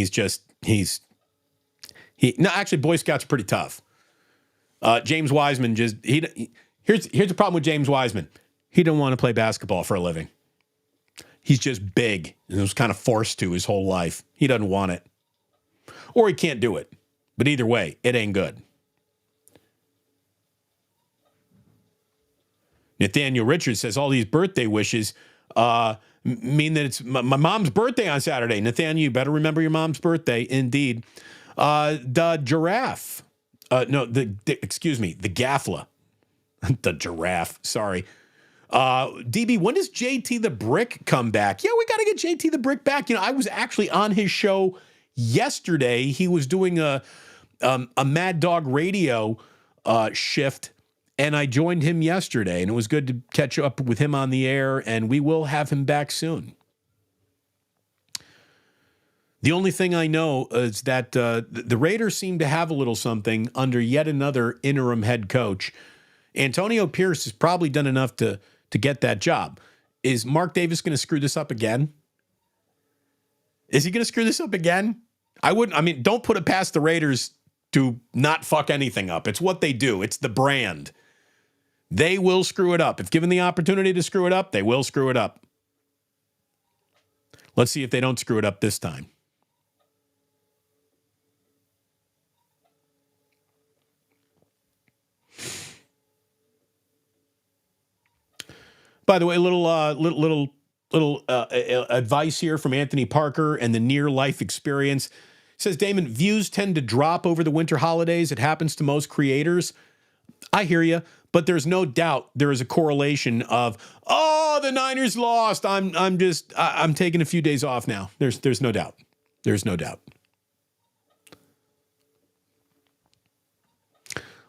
actually, Boy Scouts are pretty tough. James Wiseman here's the problem with James Wiseman. He didn't want to play basketball for a living. He's just big and was kind of forced to his whole life. He doesn't want it. Or he can't do it. But either way, it ain't good. Nathaniel Richards says all these birthday wishes mean that it's my mom's birthday on Saturday. Nathaniel, you better remember your mom's birthday. Indeed. The giraffe. The Gaffla. The giraffe. Sorry. DB, when does JT the Brick come back? Yeah, we got to get JT the Brick back. I was actually on his show yesterday. He was doing a Mad Dog Radio shift. And I joined him yesterday, and it was good to catch up with him on the air, and we will have him back soon. The only thing I know is that the Raiders seem to have a little something under yet another interim head coach. Antonio Pierce has probably done enough to get that job. Is Mark Davis going to screw this up again? Is he going to screw this up again? Don't put it past the Raiders to not fuck anything up. It's what they do. It's the brand. They will screw it up. If given the opportunity to screw it up, they will screw it up. Let's see if they don't screw it up this time. By the way, a little advice here from Anthony Parker and the near life experience. It says, Damon, views tend to drop over the winter holidays. It happens to most creators. I hear you, but there's no doubt there is a correlation of, the Niners lost. I'm taking a few days off now. There's no doubt. There's no doubt.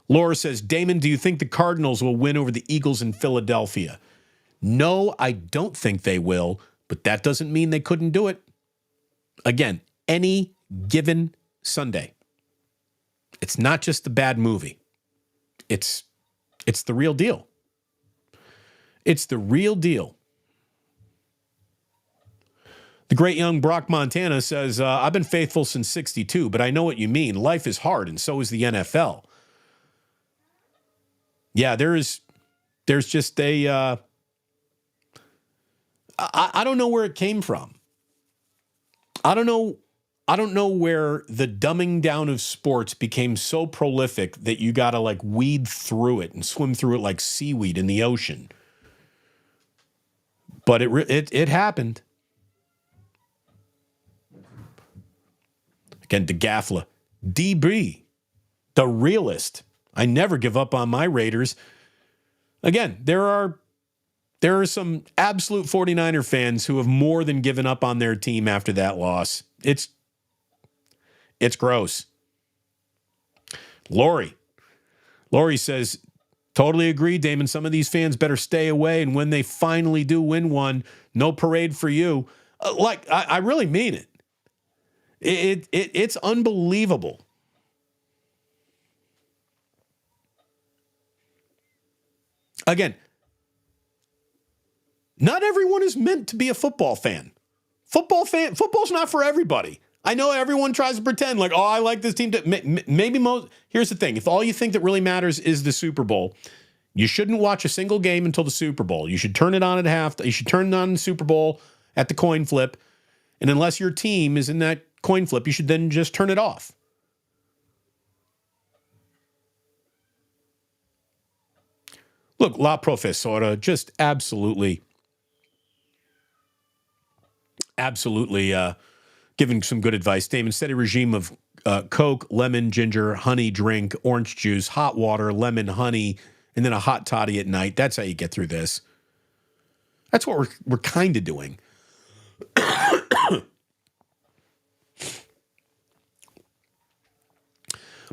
Laura says, Damon, do you think the Cardinals will win over the Eagles in Philadelphia? No, I don't think they will, but that doesn't mean they couldn't do it. Again, any given Sunday. It's not just a bad movie. It's the real deal. It's the real deal. The great young Brock Montana says, I've been faithful since 62, but I know what you mean. Life is hard, and so is the NFL. Yeah, there's just a... I don't know where it came from. I don't know where the dumbing down of sports became so prolific that you got to weed through it and swim through it like seaweed in the ocean. But it happened. Again, DeGaffla. DB, the realist. I never give up on my Raiders. Again, there are some absolute 49er fans who have more than given up on their team after that loss. It's gross. Lori says, totally agree, Damon. Some of these fans better stay away, and when they finally do win one, no parade for you. I really mean it. It's unbelievable. Again, not everyone is meant to be a football fan. Football's not for everybody. I know everyone tries to pretend like, oh, I like this team. Here's the thing. If all you think that really matters is the Super Bowl, you shouldn't watch a single game until the Super Bowl. You should turn it on at half. You should turn it on in the Super Bowl at the coin flip. And unless your team is in that coin flip, you should then just turn it off. Look, La Profesora, just absolutely giving some good advice. Damon, steady regime of Coke, lemon, ginger, honey drink, orange juice, hot water, lemon, honey, and then a hot toddy at night. That's how you get through this. That's what we're kind of doing.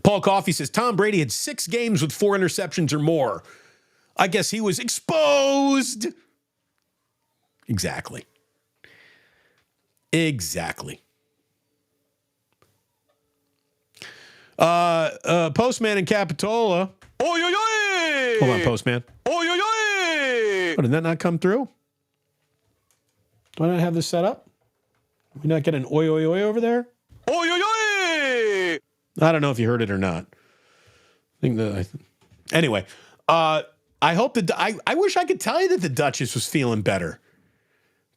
Paul Coffey says, Tom Brady had 6 games with 4 interceptions or more. I guess he was exposed. Exactly. Postman in Capitola. Oy, oy, oy! Hold on, Postman. Oy, oy, oy! Oh, did that not come through? Do I not have this set up? We not get an oi, oi, oi over there? Oy, oy, oy! I don't know if you heard it or not. Anyway, I hope I wish I could tell you that the Duchess was feeling better,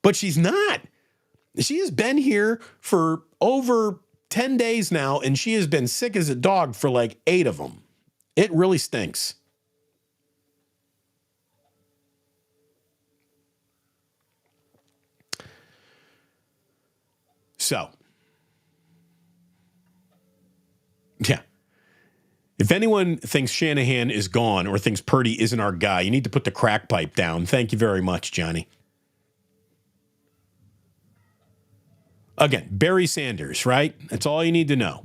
but she's not. She has been here for over 10 days now, and she has been sick as a dog for like 8 of them. It really stinks. So, yeah. If anyone thinks Shanahan is gone or thinks Purdy isn't our guy, you need to put the crack pipe down. Thank you very much, Johnny. Again, Barry Sanders, right? That's all you need to know.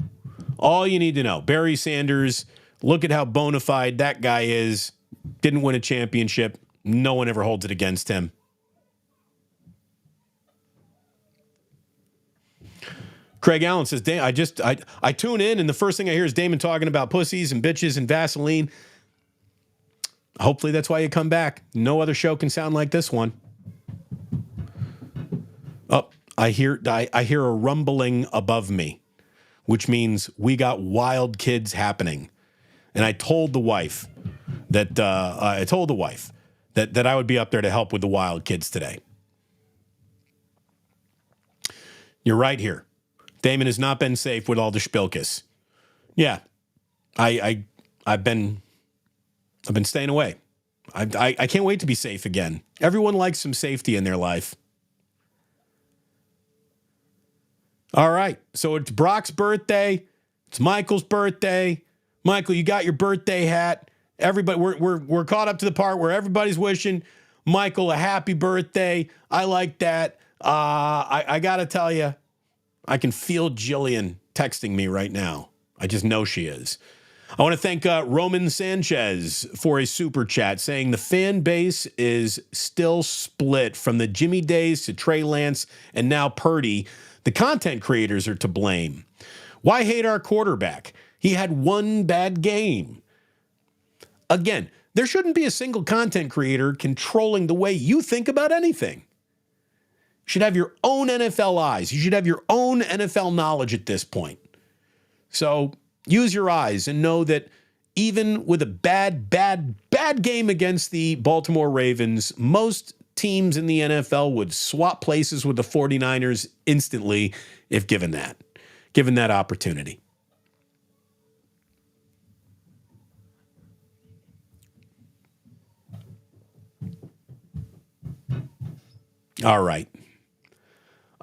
All you need to know. Barry Sanders, look at how bona fide that guy is. Didn't win a championship. No one ever holds it against him. Craig Allen says, I tune in and the first thing I hear is Damon talking about pussies and bitches and Vaseline. Hopefully that's why you come back. No other show can sound like this one. Oh, I hear a rumbling above me, which means we got wild kids happening. And I told the wife that I would be up there to help with the wild kids today. You're right here. Damon has not been safe with all the spilkus. Yeah, I've been staying away. I can't wait to be safe again. Everyone likes some safety in their life. All right, so it's Brock's birthday. It's Michael's birthday. Michael, you got your birthday hat. Everybody, we're caught up to the part where everybody's wishing Michael a happy birthday. I like that. I gotta tell you, I can feel Jillian texting me right now. I just know she is. I want to thank Roman Sanchez for a super chat saying the fan base is still split from the Jimmy days to Trey Lance and now Purdy. The content creators are to blame. Why hate our quarterback? He had one bad game. Again, there shouldn't be a single content creator controlling the way you think about anything. You should have your own NFL eyes. You should have your own NFL knowledge at this point. So use your eyes and know that even with a bad game against the Baltimore Ravens, most teams in the NFL would swap places with the 49ers instantly if given that opportunity. All right.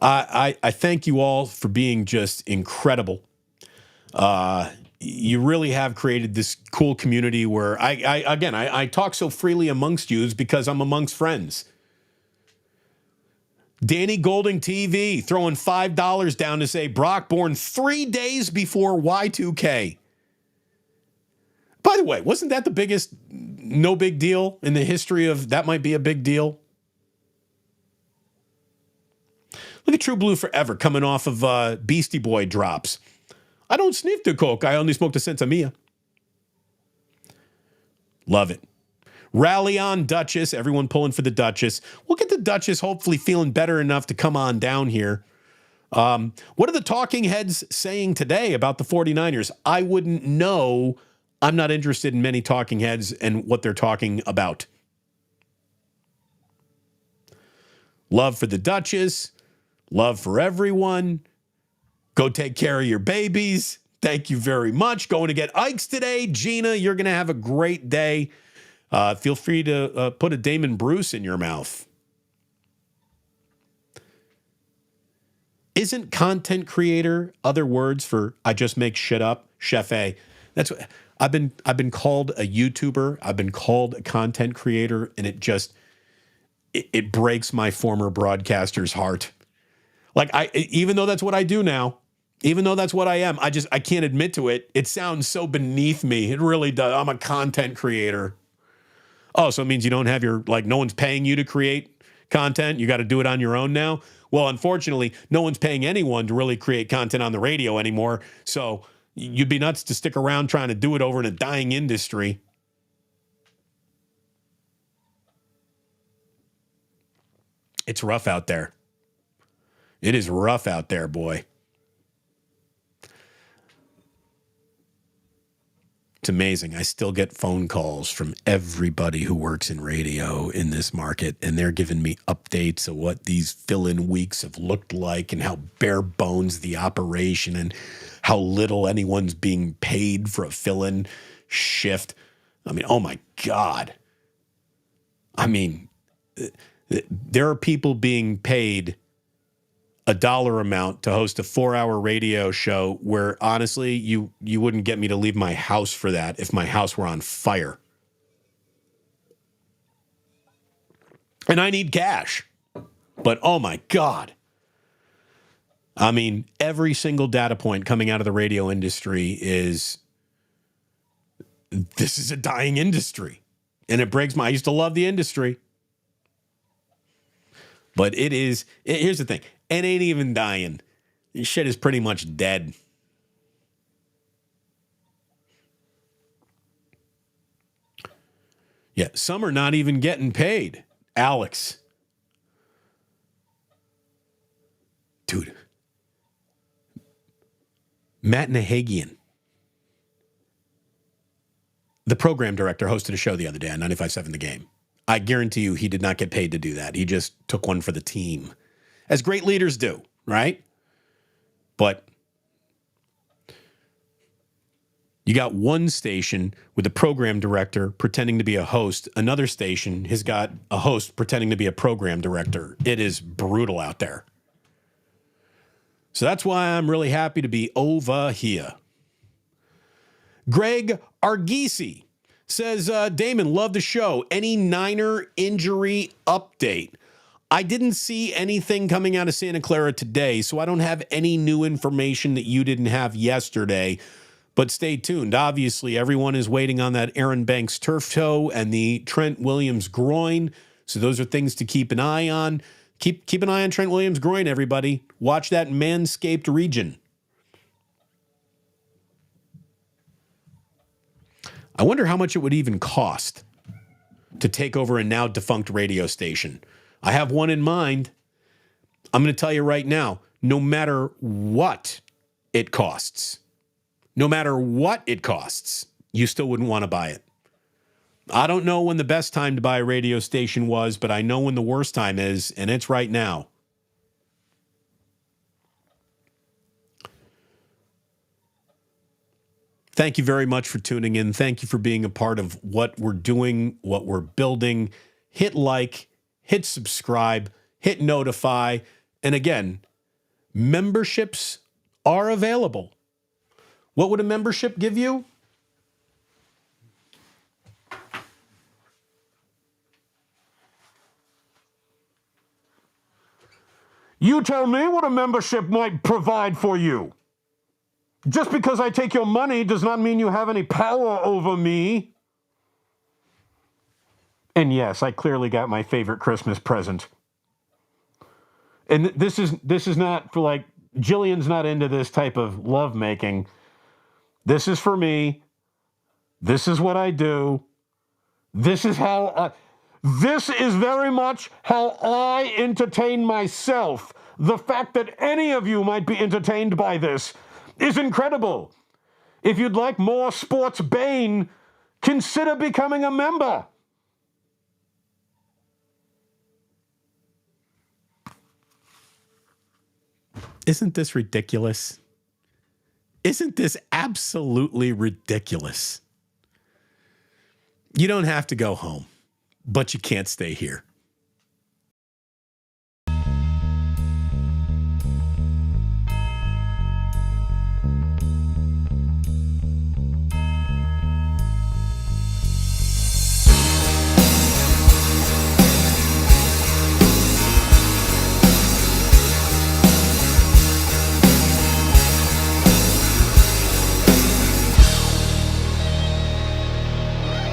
I thank you all for being just incredible. You really have created this cool community where I talk so freely amongst you is because I'm amongst friends. Danny Golding TV throwing $5 down to say Brock born 3 days before Y2K. By the way, wasn't that the biggest no big deal in the history of that might be a big deal? Look at True Blue Forever coming off of Beastie Boy drops. I don't sniff the coke. I only smoke the Sensimilla. Love it. Rally on, Duchess. Everyone pulling for the Duchess. We'll get the Duchess hopefully feeling better enough to come on down here. What are the talking heads saying today about the 49ers? I wouldn't know. I'm not interested in many talking heads and what they're talking about. Love for the Duchess. Love for everyone. Go take care of your babies. Thank you very much. Going to get Ike's today. Gina, you're going to have a great day. Feel free to put a Damon Bruce in your mouth. Isn't content creator other words for I just make shit up? Chef A. That's what I've been called a YouTuber. I've been called a content creator, and it breaks my former broadcaster's heart. Like even though that's what I do now, even though that's what I am, I can't admit to it. It sounds so beneath me. It really does. I'm a content creator. Oh, so it means you don't have no one's paying you to create content. You got to do it on your own now. Well, unfortunately, no one's paying anyone to really create content on the radio anymore. So you'd be nuts to stick around trying to do it over in a dying industry. It's rough out there. It is rough out there, boy. It's amazing. I still get phone calls from everybody who works in radio in this market, and they're giving me updates of what these fill-in weeks have looked like and how bare bones the operation and how little anyone's being paid for a fill-in shift. I mean, oh my God. I mean, there are people being paid a dollar amount to host a 4-hour radio show where honestly, you wouldn't get me to leave my house for that if my house were on fire. And I need cash. But oh my God. I mean, every single data point coming out of the radio industry is this is a dying industry. And it breaks I used to love the industry. But here's the thing. It ain't even dying. This shit is pretty much dead. Yeah, some are not even getting paid. Alex. Dude. Matt Nahagian, the program director, hosted a show the other day on 95.7 The Game. I guarantee you he did not get paid to do that. He just took one for the team. As great leaders do, right? But you got one station with a program director pretending to be a host. Another station has got a host pretending to be a program director. It is brutal out there. So that's why I'm really happy to be over here. Greg Argisi says, Damon, love the show. Any Niner injury update? I didn't see anything coming out of Santa Clara today, so I don't have any new information that you didn't have yesterday. But stay tuned. Obviously, everyone is waiting on that Aaron Banks turf toe and the Trent Williams groin. So those are things to keep an eye on. Keep an eye on Trent Williams groin, everybody. Watch that manscaped region. I wonder how much it would even cost to take over a now defunct radio station. I have one in mind. I'm going to tell you right now, no matter what it costs, you still wouldn't want to buy it. I don't know when the best time to buy a radio station was, but I know when the worst time is, and it's right now. Thank you very much for tuning in. Thank you for being a part of what we're doing, what we're building. Hit like, hit subscribe, hit notify. And again, memberships are available. What would a membership give you? You tell me what a membership might provide for you. Just because I take your money does not mean you have any power over me. And yes, I clearly got my favorite Christmas present. And this is not for like, Jillian's not into this type of lovemaking. This is for me. This is what I do. This is very much how I entertain myself. The fact that any of you might be entertained by this is incredible. If you'd like more sports bane, consider becoming a member. Isn't this ridiculous? Isn't this absolutely ridiculous? You don't have to go home, but you can't stay here.